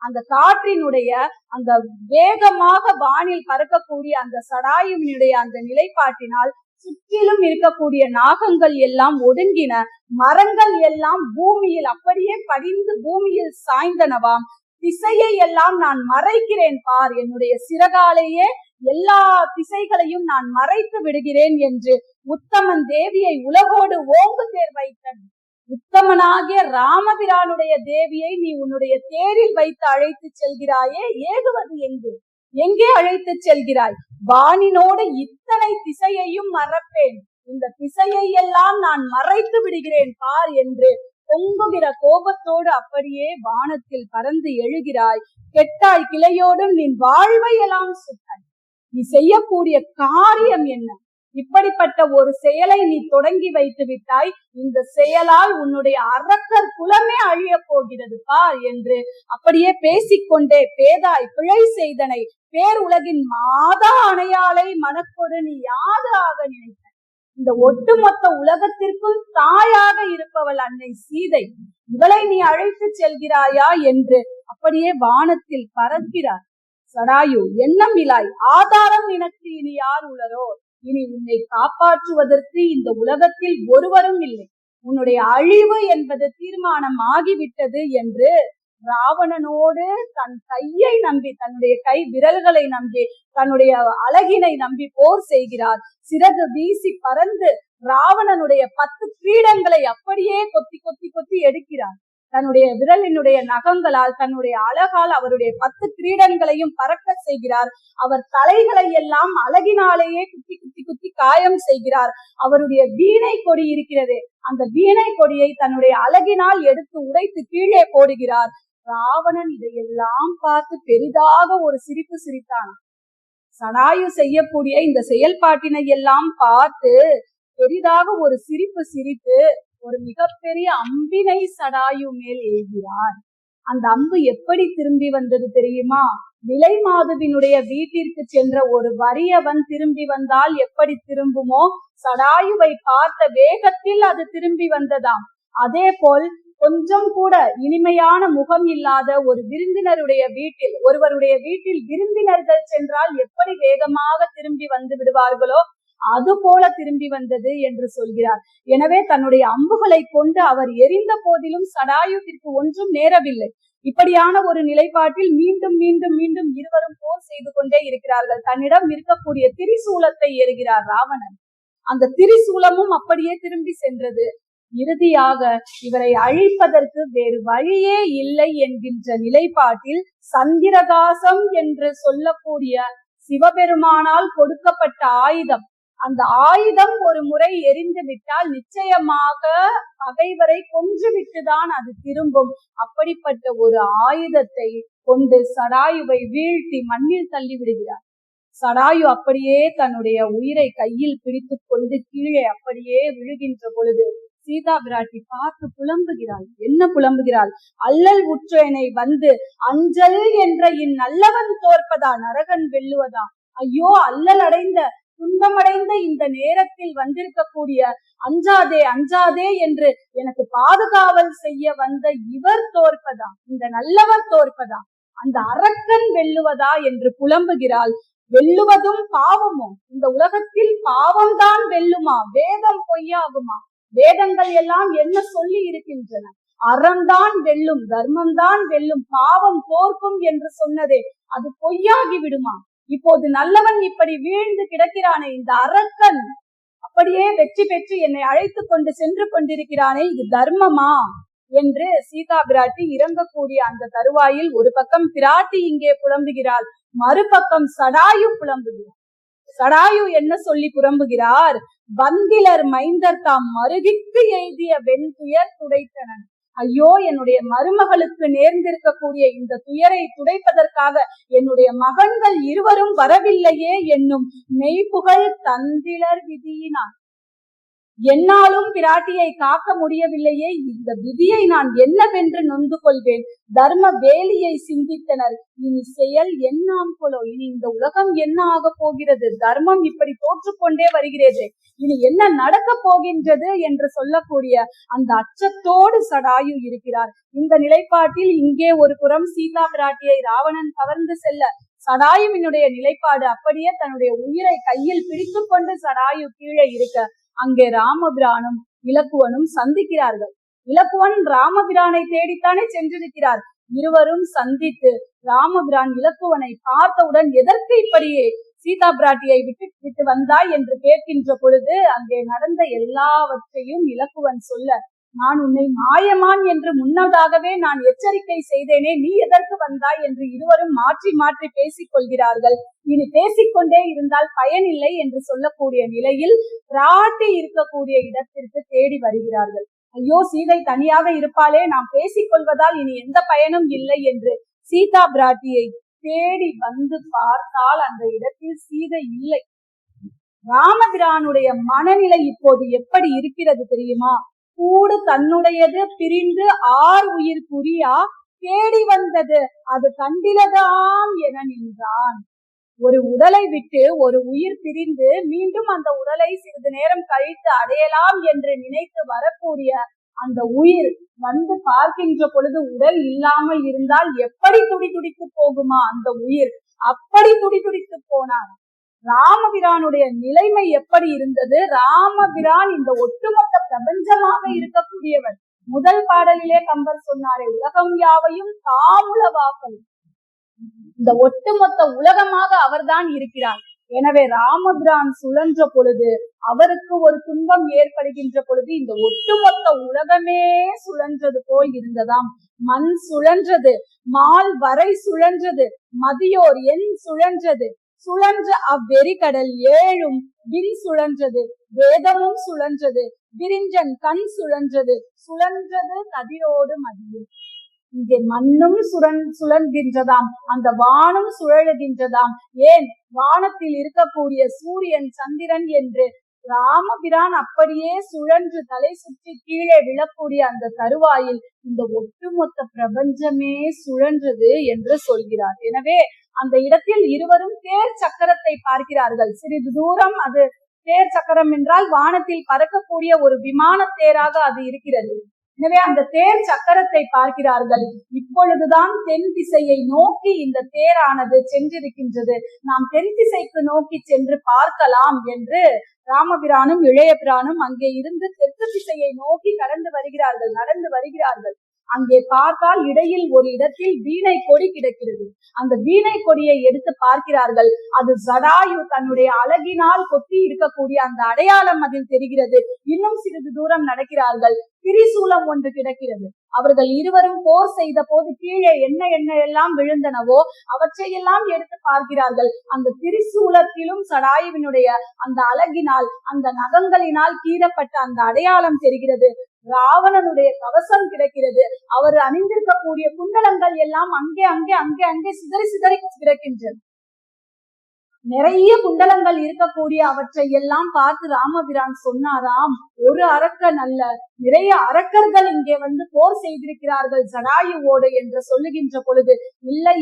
அந்த காற்றினுடைய அந்த வேகமாக வானில் பறக்கக்கூடிய அந்த சடாயுவினுடைய அந்த நிலைப்பாட்டினால் சுற்றிலும் இருக்கக்கூடிய நாகங்கள் எல்லாம் ஒடுங்கின, மரங்கள் எல்லாம் பூமியில் அப்படியே படிந்து பூமியில் சாய்ந்தனவாம். திசையை எல்லாம் நான் மறைக்கிறேன் பார், என்னுடைய சிறகாலேயே எல்லா திசைகளையும் நான் மறைத்து விடுகிறேன் என்று உத்தமன் தேவியை உலகோடு ஓங்கு தேர் வைத்தன். உத்தமனாகிய ராமபிரானுடைய தேவியை நீ உன்னுடைய தேரில் வைத்து அழைத்து செல்கிறாயே, ஏகுவது எங்கே அழைத்து செல்கிறாய்? வானினோடு இத்தனை திசையையும் மறப்பேன், இந்த திசையை எல்லாம் நான் மறைத்து விடுகிறேன் பார் என்று பொங்குகிற கோபத்தோடு அப்படியே வானத்தில் பறந்து எழுகிறாய். கெட்டாய் கிளையோடும் நின் வாழ்வை எல்லாம் சுட்டாய். நீ செய்யக்கூடிய காரியம் என்ன? இப்படிப்பட்ட ஒரு செயலை நீ தொடங்கி வைத்து விட்டாய், இந்த செயலால் உன்னுடைய அரக்கர் குலமே அழிய போகிறது பார் என்று அப்படியே பேசிக்கொண்டே, பேதாய் பிழை செய்தனை பேர் உலகின் மாதா அணையாளை மனக்கொடு நீ யாது ஆக நினைத்த, இந்த ஒட்டுமொத்த உலகத்திற்கும் தாயாக இருப்பவள் அன்னை சீதை, இவளை நீ அழைத்து செல்கிறாயா என்று அப்படியே வானத்தில் பறக்கிறார் சடாயு. எண்ணம் இலாய், ஆதாரம் எனக்கு இனி யார் உளரோ, இனி உன்னை காப்பாற்றுவதற்கு இந்த உலகத்தில் ஒருவரும் இல்லை, உன்னுடைய அழிவு என்பது தீர்மானம் ஆகிவிட்டது என்று ராவணனோடு தன் கையை நம்பி, தன்னுடைய கை விரல்களை நம்பி, தன்னுடைய அழகினை நம்பி போர் செய்கிறார். சிறகு வீசி பறந்து ராவணனுடைய 10 கிரீடங்களை அப்படியே கொத்தி கொத்தி கொத்தி எடுக்கிறார். தன்னுடைய விரலினுடைய நகங்களால், தன்னுடைய அழகால் அவருடைய 10 கிரீடங்களையும் பறக்க செய்கிறார். அவர் தலைகளை எல்லாம் அழகினாலேயே குத்தி குத்தி குத்தி காயம் செய்கிறார். அவருடைய வீணை கொடி இருக்கிறது, அந்த வீணை கொடியை தன்னுடைய அழகினால் எடுத்து உடைத்து கீழே போடுகிறார். ராவணன் இதையெல்லாம் பார்த்து பெரிதாக ஒரு சிரிப்பு சிரித்தான். சடாயு செய்யக்கூடிய இந்த செயல்பாட்டினை எல்லாம் பார்த்து பெரிதாக ஒரு சிரிப்பு சிரித்து ஒரு மிகப்பெரிய அம்பினை சடாயு மேல் ஏகிறார். அந்த அம்பு எப்படி திரும்பி வந்தது தெரியுமா? விலை மாதுவினுடைய வீட்டிற்கு சென்ற ஒரு வறியவன் திரும்பி வந்தால் எப்படி திரும்புமோ, சடாயுவை பார்த்த வேகத்தில் அது திரும்பி வந்ததாம். அதே போல் கொஞ்சம் கூட இனிமையான முகம் இல்லாத ஒரு விருந்தினருடைய வீட்டில், ஒருவருடைய வீட்டில் விருந்தினர்கள் சென்றால் எப்படி வேகமாக திரும்பி வந்து விடுவார்களோ அது போல திரும்பி வந்தது என்று சொல்கிறார். எனவே தன்னுடைய அம்புகளை கொண்டு அவர் எரிந்த போதிலும் சடாயுவிற்கு ஒன்றும் நேரவில்லை. இப்படியான ஒரு நிலைப்பாட்டில் மீண்டும் மீண்டும் மீண்டும் இருவரும் போர் செய்து கொண்டே இருக்கிறார்கள். தன்னிடம் இருக்கக்கூடிய திரிசூலத்தை எறிகிறார் ராவணன். அந்த திரிசூலமும் அப்படியே திரும்பி சென்றது. இறுதியாக இவரை அழிப்பதற்கு வேறு வழியே இல்லை என்கின்ற நிலைப்பாட்டில் சந்திரகாசம் என்று சொல்லக்கூடிய சிவபெருமானால் கொடுக்கப்பட்ட ஆயுதம், அந்த ஆயுதம் ஒரு முறை எரிந்து விட்டால் நிச்சயமாக பகைவரை கொன்று விட்டுதான் அது திரும்பும். அப்படிப்பட்ட ஒரு ஆயுதத்தை கொண்டு சடாயுவை வீழ்த்தி மண்ணில் தள்ளி விடுகிறார். சடாயு அப்படியே தன்னுடைய உயிரை கையில் பிடித்து கொண்டு கீழே அப்படியே விழுகின்ற பொழுது சீதா பிராட்டி பார்த்து புலம்புகிறாள். என்ன புலம்புகிறாள்? அல்லல் உற்றேனை வந்து அஞ்சல் என்ற இந்நல்லவன் தோற்பதா, நரகன் வெல்லுவதா? ஐயோ, அல்லல் அடைந்த துன்பமடைந்த இந்த நேரத்தில் வந்திருக்கக்கூடிய அஞ்சாதே அஞ்சாதே என்று எனக்கு பாதுகாவல் செய்ய வந்த இவர் தோற்பதா, இந்த நல்லவர் தோற்பதா, அந்த அரக்கன் வெல்லுவதா என்று புலம்புகிறாள். வெல்லுவதும் பாவமோ? இந்த உலகத்தில் பாவம்தான் வெல்லுமா? வேதம் பொய்யாகுமா? வேதங்கள் எல்லாம் என்ன சொல்லி இருக்கின்றன? அறம்தான் வெல்லும், தர்மம்தான் வெல்லும், பாவம் தோற்கும் என்று சொன்னதே அது பொய்யாகி விடுமா? இப்போது நல்லவன் இப்படி வீழ்ந்து கிடக்கிறானே, இந்த அரக்கன் அப்படியே வெற்றி பெற்று என்னை அழைத்து கொண்டு சென்று கொண்டிருக்கிறானே, இது தர்மமா என்று சீதா பிராட்டி இறங்கக்கூடிய அந்த தருவாயில் ஒரு பக்கம் பிராட்டி இங்கே புலம்புகிறாள், மறுபக்கம் சடாயு புலம்புகிறார். சடாயு என்ன சொல்லி புலம்புகிறார்? வந்திலர் மைந்தர் தாம் மருகிற்கு எய்திய வெண்துயர் துடைத்தனன். ஐயோ, என்னுடைய மருமகளுக்கு நேர்ந்திருக்கக்கூடிய இந்த துயரை துடைப்பதற்காக என்னுடைய மகன்கள் இருவரும் வரவில்லையே என்னும் மெய்ப்புகழ் தந்திலர் விதியினான். என்னாலும் பிராட்டியை காக்க முடியவில்லையே, இந்த விதியை நான் என்னவென்று நொந்து கொள்வேன். தர்ம வேலியை சிந்தித்தனர். இனி செயல் என்னாம் போலோ, இனி இந்த உலகம் என்ன ஆக போகிறது? தர்மம் இப்படி தோற்றுக்கொண்டே வருகிறது, இனி என்ன நடக்க போகின்றது என்று சொல்லக்கூடிய அந்த அச்சத்தோடு சடாயு இருக்கிறார். இந்த நிலைப்பாட்டில் இங்கே ஒரு புறம் சீதா பிராட்டியை ராவணன் கவர்ந்து செல்ல, சடாயுவினுடைய நிலைப்பாடு அப்படியே தன்னுடைய உயிரை கையில் பிடித்து கொண்டு சடாயு கீழே இருக்க, அங்கே ராமபிரானும் இலக்குவனும் சந்திக்கிறார்கள். இலக்குவன் ராமபிரானை தேடித்தானே சென்றிருக்கிறார். இருவரும் சந்தித்து ராமபிரான் இலக்குவனை பார்த்தவுடன் எதற்கு இப்படியே சீதா பிராட்டியை விட்டு வந்தாய் என்று கேட்கின்ற பொழுது அங்கே நடந்த எல்லாவற்றையும் இலக்குவன் சொல்ல, நான் உன்னை மாயமான் என்று முன்னதாகவே நான் எச்சரிக்கை செய்தேனே, நீ எதற்கு வந்தாய் என்று இருவரும் மாற்றி மாற்றி பேசிக் கொள்கிறார்கள். இனி பேசிக்கொண்டே இருந்தால் பயனில்லை என்று சொல்லக்கூடிய நிலையில் பிராட்டி இருக்கக்கூடிய இடத்திற்கு தேடி வருகிறார்கள். ஐயோ, சீதை தனியாக இருப்பாளே, நாம் பேசிக் கொள்வதால் இனி எந்த பயனும் இல்லை என்று சீதா பிராட்டியை தேடி வந்து பார்த்தால் அந்த இடத்தில் சீதை இல்லை. ராமபிரானுடைய மனநிலை இப்போது எப்படி இருக்கிறது தெரியுமா? கூடு தன்னுடையது பிரிந்து ஆர் உயிர் புரியா தேடி வந்தது அது கண்டிலதாம் என நின்றான். ஒரு உடலை விட்டு ஒரு உயிர் பிரிந்து மீண்டும் அந்த உடலை சிறிது நேரம் கழித்து அடையலாம் என்று நினைத்து வரக்கூடிய அந்த உயிர் வந்து பார்க்கின்ற பொழுது உடல் இல்லாமல் இருந்தால் எப்படி துடிதுடித்து போகுமா அந்த உயிர்? அப்படி துடிதுடித்து போனார். ராமபிரானுடைய நிலைமை எப்படி இருந்தது? ராமபிரான் இந்த ஒட்டுமொத்த பிரபஞ்சமாக இருக்கக்கூடியவர். முதல் பாடலிலே கம்பர் சொன்னாரே, உலகம் யாவையும் தாமுலவாக்கல். இந்த ஒட்டுமொத்த உலகமாக அவர்தான் இருக்கிறார். எனவே ராமபிரான் சுழன்ற பொழுது, அவருக்கு ஒரு துன்பம் ஏற்படுகின்ற பொழுது, இந்த ஒட்டுமொத்த உலகமே சுழன்றது போல் இருந்ததாம். மண் சுழன்றது, மால் வரை சுழன்றது, மதியோர் என் சுழன்றது, சுழன்ற அவ்வெறிகடல் ஏழும் விண் சுழன்றது, வேதமும் சுழன்றது, விரிஞ்சன் கண் சுழன்றது, சுழன்றது கதிரோடு மதியும். இங்கே மண்ணும் சுழன்கின்றதாம், அந்த வானும் சுழலுகின்றதாம். ஏன், வானத்தில் இருக்கக்கூடிய சூரியன் சந்திரன் என்று ராமபிரான் அப்படியே சுழன்று தலை சுற்றி கீழே விழக்கூடிய அந்த தருவாயில் இந்த ஒட்டுமொத்த பிரபஞ்சமே சுழன்றது என்று சொல்கிறார். எனவே அந்த இடத்தில் இருவரும் தேர் சக்கரத்தை பார்க்கிறார்கள். சிறிது தூரம், அது தேர் சக்கரம் என்றால் வானத்தில் பறக்கக்கூடிய ஒரு விமான தேராக அது இருக்கிறது. எனவே அந்த தேர் சக்கரத்தை பார்க்கிறார்கள். இப்பொழுதுதான் தென் திசையை நோக்கி இந்த தேரானது சென்றிருக்கின்றது, நாம் தென் திசைக்கு நோக்கி சென்று பார்க்கலாம் என்று ராமபிரானும் இளைய பிரானும் அங்கே இருந்து தெற்கு திசையை நோக்கி நடந்து வருகிறார்கள். அங்கே பார்த்தால் இடையில் ஒரு இடத்தில் வீணை கொடி கிடக்கிறது. அந்த வீணை கொடியை எடுத்து பார்க்கிறார்கள். அது ஜடாயு தன்னுடைய அழகினால் கொத்தி இருக்கக்கூடிய அந்த அடையாளம் அதில் தெரிகிறது. இன்னும் சிறிது தூரம் நடக்கிறார்கள். திரிசூலம் ஒன்று கிடக்கிறது. அவர்கள் இருவரும் போர் செய்த போது கீழே என்ன எல்லாம் விழுந்தனவோ அவற்றையெல்லாம் எடுத்து பார்க்கிறார்கள். அந்த திரிசூலத்திலும் சடாயுவினுடைய அந்த அழகினால், அந்த நகங்களினால் கீறப்பட்ட அந்த அடையாளம் தெரிகிறது. ராவணனுடைய கவசம் கிடக்கிறது. அவர் அணிந்திருக்கக்கூடிய குண்டலங்கள் எல்லாம் அங்கே அங்கே அங்கே அங்கே சிதறி கிடக்கின்றன. நிறைய குண்டலங்கள் இருக்கக்கூடிய அவற்றை எல்லாம் பார்த்து ராமபிரான் சொன்னாராம், ஒரு அரக்கன் அல்ல, நிறைய அரக்கர்கள் இங்கே வந்து போர் செய்திருக்கிறார்கள் ஜடாயுவோடு என்று சொல்லுகின்ற பொழுது,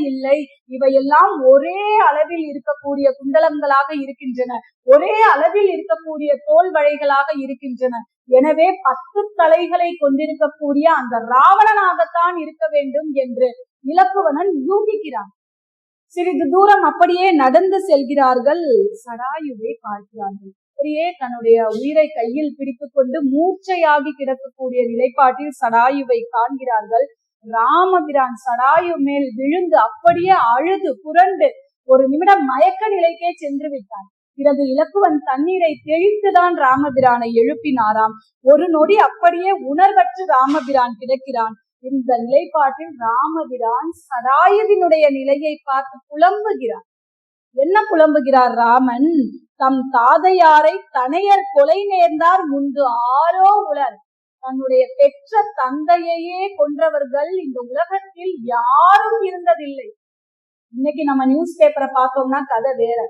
இல்லை, இவையெல்லாம் ஒரே அளவில் இருக்கக்கூடிய குண்டலங்களாக இருக்கின்றன, ஒரே அளவில் இருக்கக்கூடிய தோல் வளைகளாக இருக்கின்றன. எனவே 10 தலைகளை கொண்டிருக்கக்கூடிய அந்த ராவணனாகத்தான் இருக்க வேண்டும் என்று இலக்குவனன் யூகிக்கிறான். சிறிது தூரம் அப்படியே நடந்து செல்கிறார்கள். சடாயுவை பார்க்கிறார்கள். அப்படியே தன்னுடைய உயிரை கையில் பிடித்துக் கொண்டு மூச்சையாகி கிடக்கக்கூடிய நிலைப்பாட்டில் சடாயுவை காண்கிறார்கள். ராமபிரான் சடாயு மேல் விழுந்து அப்படியே அழுது புரண்டு ஒரு நிமிடம் மயக்க நிலைக்கே சென்று விட்டார். பிறகு இலக்குவன் தண்ணீரை தெளித்துதான் ராமபிரானை எழுப்பினாராம். ஒரு நொடி அப்படியே உணர்வற்று ராமபிரான் கிடக்கிறான். இந்த நிலைப்பாட்டில் ராமபிரான் சடாயுவினுடைய நிலையை பார்த்து புலம்புகிறார். என்ன புலம்புகிறார் ராமன்? தம் தாதையாரை தனையர் கொலை நேர்ந்தார் முன்பு ஆரோ உலர். தன்னுடைய பெற்ற தந்தையையே கொன்றவர்கள் இந்த உலகத்தில் யாரும் இருந்ததில்லை. இன்னைக்கு நம்ம நியூஸ் பேப்பரை பார்த்தோம்னா கதை வேற.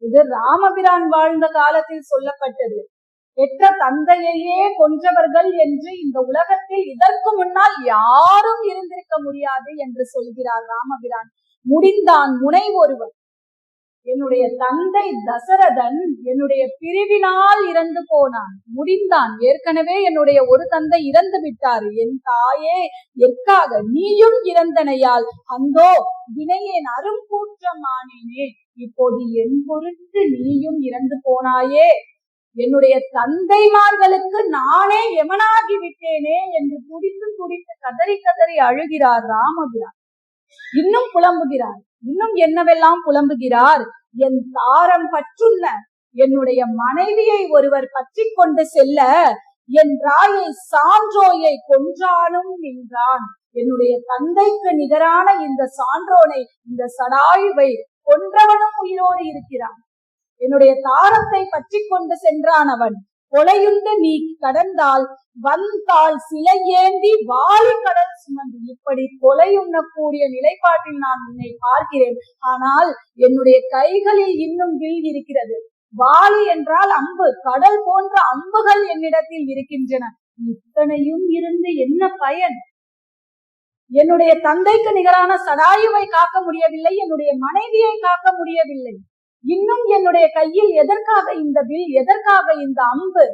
இது ராமபிரான் வாழ்ந்த காலத்தில் சொல்லப்பட்டது. பெற்ற தந்தையையே கொன்றவர்கள் என்று இந்த உலகத்தில் இதற்கு முன்னால் யாரும் இருந்திருக்க முடியாது என்று சொல்கிறார் ராமபிரான். முடிந்தான் முனை ஒருவர். என்னுடைய தந்தை தசரதன் என்னுடைய பிரிவினால் இறந்து போனான். முடிந்தான். ஏற்கனவே என்னுடைய ஒரு தந்தை இறந்து விட்டார். என் தாயே எற்காக நீயும் இறந்தனையால் அந்தோ வினையேன் அரும்பூற்றம் ஆனேனே. இப்போது என் பொருட்டு நீயும் இறந்து போனாயே. என்னுடைய தந்தைமார்களுக்கு நானே எமனாகி விட்டேனே என்று துடித்து கதறி அழுகிறார் ராமபிரான். இன்னும் புலம்புகிறார். இன்னும் என்னவெல்லாம் புலம்புகிறார்? என் தாரம் பற்றுள்ள என்னுடைய மனைவியை ஒருவர் பற்றி கொண்டு செல்ல என் ராயை சான்றோயை கொன்றானும் நின்றான். என்னுடைய தந்தைக்கு நிகரான இந்த சான்றோனை, இந்த சடாயுவை கொன்றவனும் உயிரோடு இருக்கிறான். என்னுடைய தாரத்தை பற்றி கொண்டு சென்றான் அவன். கொலையுண்டு நீ கடந்தால் வந்தால் சிலை ஏந்தி வாலி கடல் சுமந்து. இப்படி கொலை உண்ணக்கூடிய நிலைப்பாட்டில் நான் உன்னை பார்க்கிறேன். ஆனால் என்னுடைய கைகளில் இன்னும் வில் இருக்கிறது. வாலி என்றால் அம்பு, கடல் போன்ற அம்புகள் என்னிடத்தில் இருக்கின்றன. இத்தனையும் இருந்து என்ன பயன்? என்னுடைய தந்தைக்கு நிகரான சடாயுவை காக்க முடியவில்லை, என்னுடைய மனைவியை காக்க முடியவில்லை. இன்னும் என்னுடைய கையில் எதற்காக இந்த வில், எதற்காக இந்த அம்பு?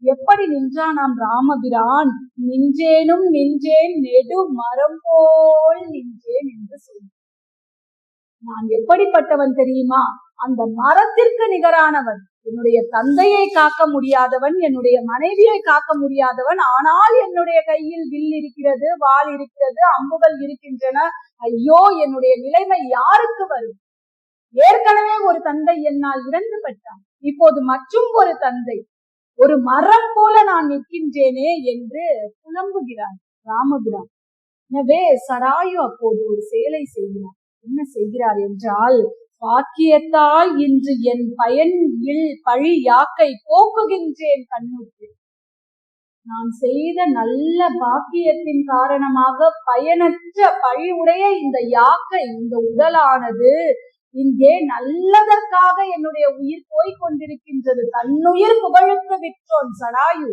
எப்படி நின்றானாம் ராமபிரான்? நின்றேனும் நின்றேன் நெடு மரம் போல் நின்றேன் என்று சொல்லி. நான் எப்படிப்பட்டவன் தெரியுமா? அந்த மரத்திற்கு நிகரானவன். என்னுடைய தந்தையை காக்க முடியாதவன், என்னுடைய மனைவியை காக்க முடியாதவன், ஆனால் என்னுடைய கையில் வில் இருக்கிறது, வாள் இருக்கிறது, அம்புகள் இருக்கின்றன. ஐயோ, என்னுடைய நிலைமை யாருக்கு வரும்? ஏற்கனவே ஒரு தந்தை என்னால் இறந்து பட்டான், இப்போது மற்றும் ஒரு தந்தை, ஒரு மரம் போல நான் நிற்கின்றேனே என்று புலம்புகிறார் ராமபிரான். எனவே சராயு அப்போது ஒரு செயலை செய்கிறார். என்ன செய்கிறார் என்றால், பாக்கியத்தால் இன்று என் பயனில் பழி யாக்கை போக்குகின்றேன் கண்ணுக்கு. நான் செய்த நல்ல பாக்கியத்தின் காரணமாக பயனற்ற பழி உடைய இந்த யாக்கை, இந்த உடலானது இங்கே நல்லதற்காக என்னுடைய உயிர் போய்க் கொண்டிருக்கின்றது. தன்னுயிர் புகழுக்கு விற்றோன் சடாயு.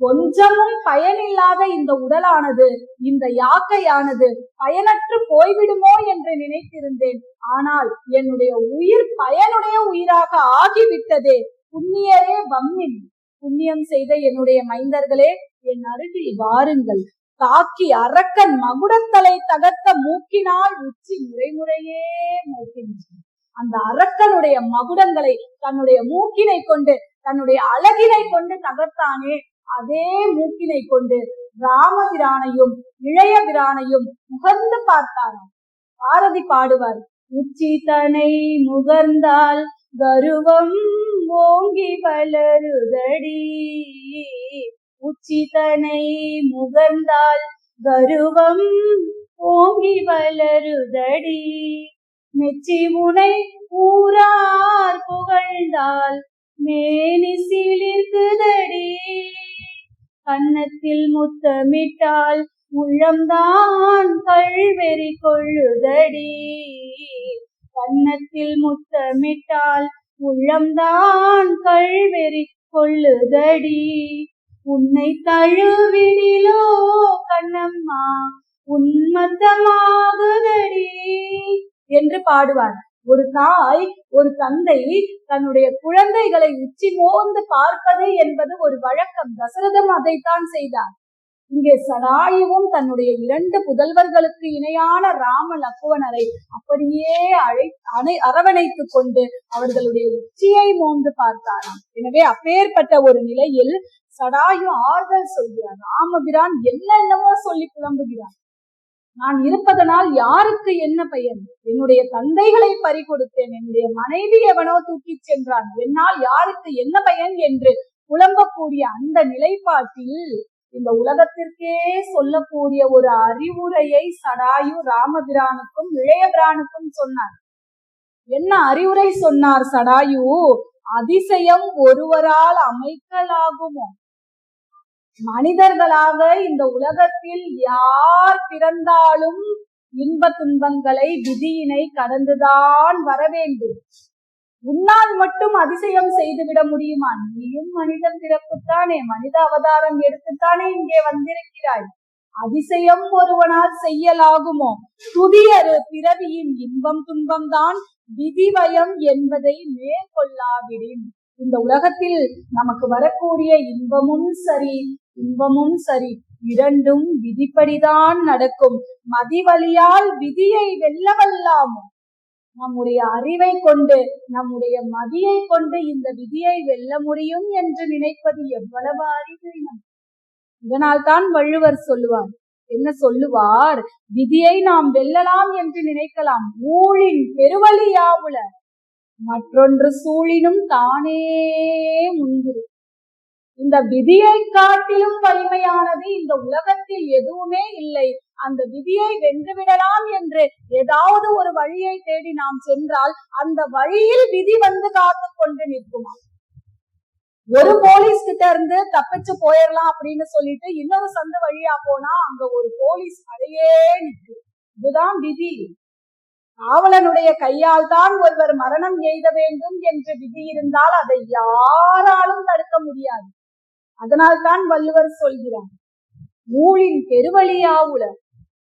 கொஞ்சமும் பயனில்லாத இந்த உடலானது, இந்த யாக்கையானது பயனற்று போய்விடுமோ என்று நினைத்திருந்தேன். ஆனால் என்னுடைய உயிர் பயனுடைய உயிராக ஆகிவிட்டதே. புண்ணியரே வம்மின், புண்ணியம் செய்த என்னுடைய மைந்தர்களே, என் அருகில் வாருங்கள். தாக்கி அரக்கன் மகுடத்தலை தகர்த்த மூக்கினால் உச்சி முறைமுறையே மூக்கின்றான். அந்த அரக்கனுடைய மகுடங்களை தன்னுடைய மூக்கினை கொண்டு, தன்னுடைய அழகினை கொண்டு தகர்த்தானே, அதே மூக்கினை கொண்டு ராமபிரானையும் இளைய பிரானையும் முகர்ந்து பார்த்தாராம். பாரதி பாடுவார், உச்சி தனை முகர்ந்தால் கருவம் ஓங்கி வளருதடி, உச்சி தனை முகர்ந்தால் கருவம் ஓங்கி வளருதடி, மெச்சி முனை ஊரார் புகழ்ந்தால் மேனி சிலிர்க்குதடி, கன்னத்தில் முத்தமிட்டால் உள்ளம்தான் கள்வெறி கொள்ளுதடி, கன்னத்தில் முத்தமிட்டால் உள்ளம்தான் கள்வெறி கொள்ளுதடி, உன்னை தழுவிடிலோ கண்ணம்மா உன்மத்தமாகுதடி என்று பாடுவார். ஒரு தாய், ஒரு தந்தை தன்னுடைய குழந்தைகளை உச்சி மோந்து பார்ப்பது என்பது ஒரு வழக்கம். தசரதன் அதைத்தான் செய்தார். இங்கே சடாயுவும் தன்னுடைய 2 புதல்வர்களுக்கு இணையான ராம லக்குவனரை அப்படியே அரவணைத்துக் கொண்டு அவர்களுடைய உச்சியை மோந்து பார்த்தாராம். எனவே அப்பேற்பட்ட ஒரு நிலையில் சடாயு ஆறுதல் சொல்கிறார். ராமபிரான் என்னென்னவோ சொல்லி புலம்புகிறார். நான் இருப்பதனால் யாருக்கு என்ன பயன்? என்னுடைய தந்தைகளை பறிகொடுத்தேன், என்னுடைய மனைவி எவனோ தூக்கி சென்றான், என்னால் யாருக்கு என்ன பயன் என்று புலம்பக்கூடிய அந்த நிலைப்பாட்டில் இந்த உலகத்திற்கே சொல்லக்கூடிய ஒரு அறிவுரையை சடாயு ராமபிரானுக்கும் இளைய பிரானுக்கும் சொன்னார். என்ன அறிவுரை சொன்னார் சடாயு? அதிசயம் ஒருவரால் அமைக்கலாகுமோ? மனிதர்களாக இந்த உலகத்தில் யார் பிறந்தாலும் இன்ப துன்பங்களை, விதியினை கடந்துதான் வர வேண்டும். உன்னால் மட்டும் அதிசயம் செய்துவிட முடியுமா? நீயும் மனிதன் பிறப்புத்தானே, மனித அவதாரம் எடுத்துத்தானே இங்கே வந்திருக்கிறாய். அதிசயம் ஒருவனால் செய்யலாகுமோ? துதியரு பிறவியின் இன்பம் துன்பம் தான் விதிவயம் என்பதை மேற்கொள்ளாவிடின். இந்த உலகத்தில் நமக்கு வரக்கூடிய இன்பமும் சரி, இன்பமும் சரி, இரண்டும் விதிப்படிதான் நடக்கும். மதிவலியால் விதியை வெல்லவல்லாமோ? நம்முடைய அறிவை கொண்டு, நம்முடைய மதியை கொண்டு இந்த விதியை வெல்ல முடியும் என்று நினைப்பது எவ்வளவு அறிவீனம்! இதனால் தான் வள்ளுவர் சொல்லுவார், என்ன சொல்லுவார்? விதியை நாம் வெல்லலாம் என்று நினைக்கலாம், ஊழின் பெருவலியாவுல மற்றொன்று சூழினும் தானே முன்பு. இந்த விதியை காட்டிலும் வலிமையானது இந்த உலகத்தில் எதுவுமே இல்லை. அந்த விதியை வென்றுவிடலாம் என்று ஏதாவது ஒரு வழியை தேடி நாம் சென்றால் அந்த வழியில் விதி வந்து காத்து கொண்டு நிற்குமா? ஒரு போலீஸ் கிட்ட இருந்து தப்பிச்சு போயிடலாம் அப்படின்னு சொல்லிட்டு இன்னொரு சந்து வழியா போனா அங்க ஒரு போலீஸ் அதையே நிற்கு. இதுதான் விதி. காவலனுடைய கையால் தான் ஒருவர் மரணம் எய்த வேண்டும் என்று விதி இருந்தால் அதை யாராலும் தடுக்க முடியாது. அதனால் தான் வள்ளுவர் சொல்கிறார், ஊழின் பெருவழியாவுல.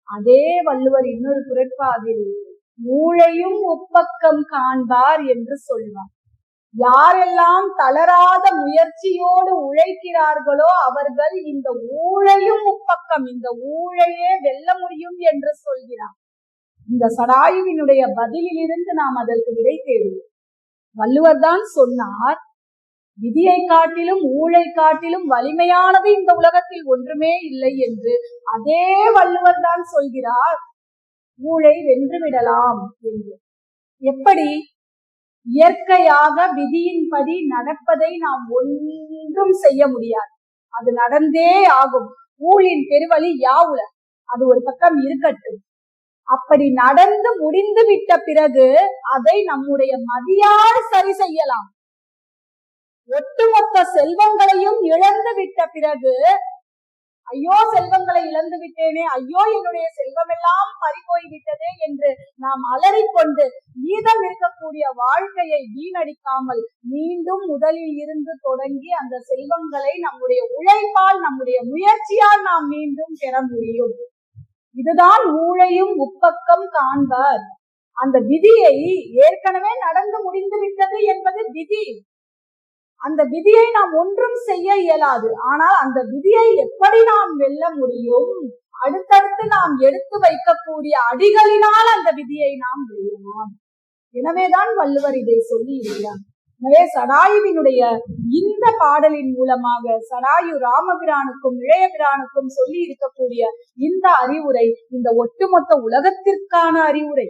அதே வள்ளுவர் இன்னொரு குறட்பாவில் ஊழையும் உப்பக்கம் காண்பார் என்று சொல்வார். யாரெல்லாம் தளராத முயற்சியோடு உழைக்கிறார்களோ அவர்கள் இந்த ஊழையும் உப்பக்கம், இந்த ஊழையே வெல்ல முடியும் என்று சொல்கிறார். இந்த சடாயுவினுடைய பதிலிலிருந்து நாம் அதற்கு விடை தேடுவோம். வள்ளுவர் தான் சொன்னார், விதியை காட்டிலும் ஊழை காட்டிலும் வலிமையானது இந்த உலகத்தில் ஒன்றுமே இல்லை என்று. அதே வள்ளுவர் தான் சொல்கிறார், ஊழை வென்றுவிடலாம் என்று. எப்படி? இயற்கையாக விதியின்படி நடப்பதை நாம் ஒன்றும் செய்ய முடியாது, அது நடந்தே ஆகும். ஊழின் பெருவழி யாவுல, அது ஒரு பக்கம் இருக்கட்டும். அப்படி நடந்து முடிந்து விட்ட பிறகு அதை நம்முடைய மதியால் சரி செய்யலாம். ஒட்டுமொத்த செல்வங்களையும் இழந்து விட்ட பிறகு, ஐயோ செல்வங்களை இழந்து விட்டேனே, ஐயோ என்னுடைய செல்வம் எல்லாம் பறிபோய் விட்டதே என்று நாம் அலறிக்கொண்டு மீதம் இருக்கக்கூடிய வாழ்க்கையை வீணடிக்காமல் மீண்டும் முதலில் இருந்து தொடங்கி அந்த செல்வங்களை நம்முடைய உழைப்பால், நம்முடைய முயற்சியால் நாம் மீண்டும் பெற முடியும். இதுதான் ஊழையும் உப்பக்கம் காண்பார். அந்த விதியை ஏற்கனவே நடந்து முடிந்து விட்டது என்பது விதி. அந்த விதியை நாம் ஒன்றும் செய்ய இயலாது. ஆனால் அந்த விதியை எப்படி நாம் வெல்ல முடியும்? அடுத்தடுத்து நாம் எடுத்து வைக்கக்கூடிய அடிகளினால் அந்த விதியை நாம் வெல்லலாம். எனவேதான் வள்ளுவர் இதை சொல்லி இருக்கிறார். எனவே சடாயுவினுடைய இந்த பாடலின் மூலமாக சடாயு ராமபிரானுக்கும் இளையபிரானுக்கும் சொல்லி இருக்கக்கூடிய இந்த அறிவுரை இந்த ஒட்டுமொத்த உலகத்திற்கான அறிவுரை.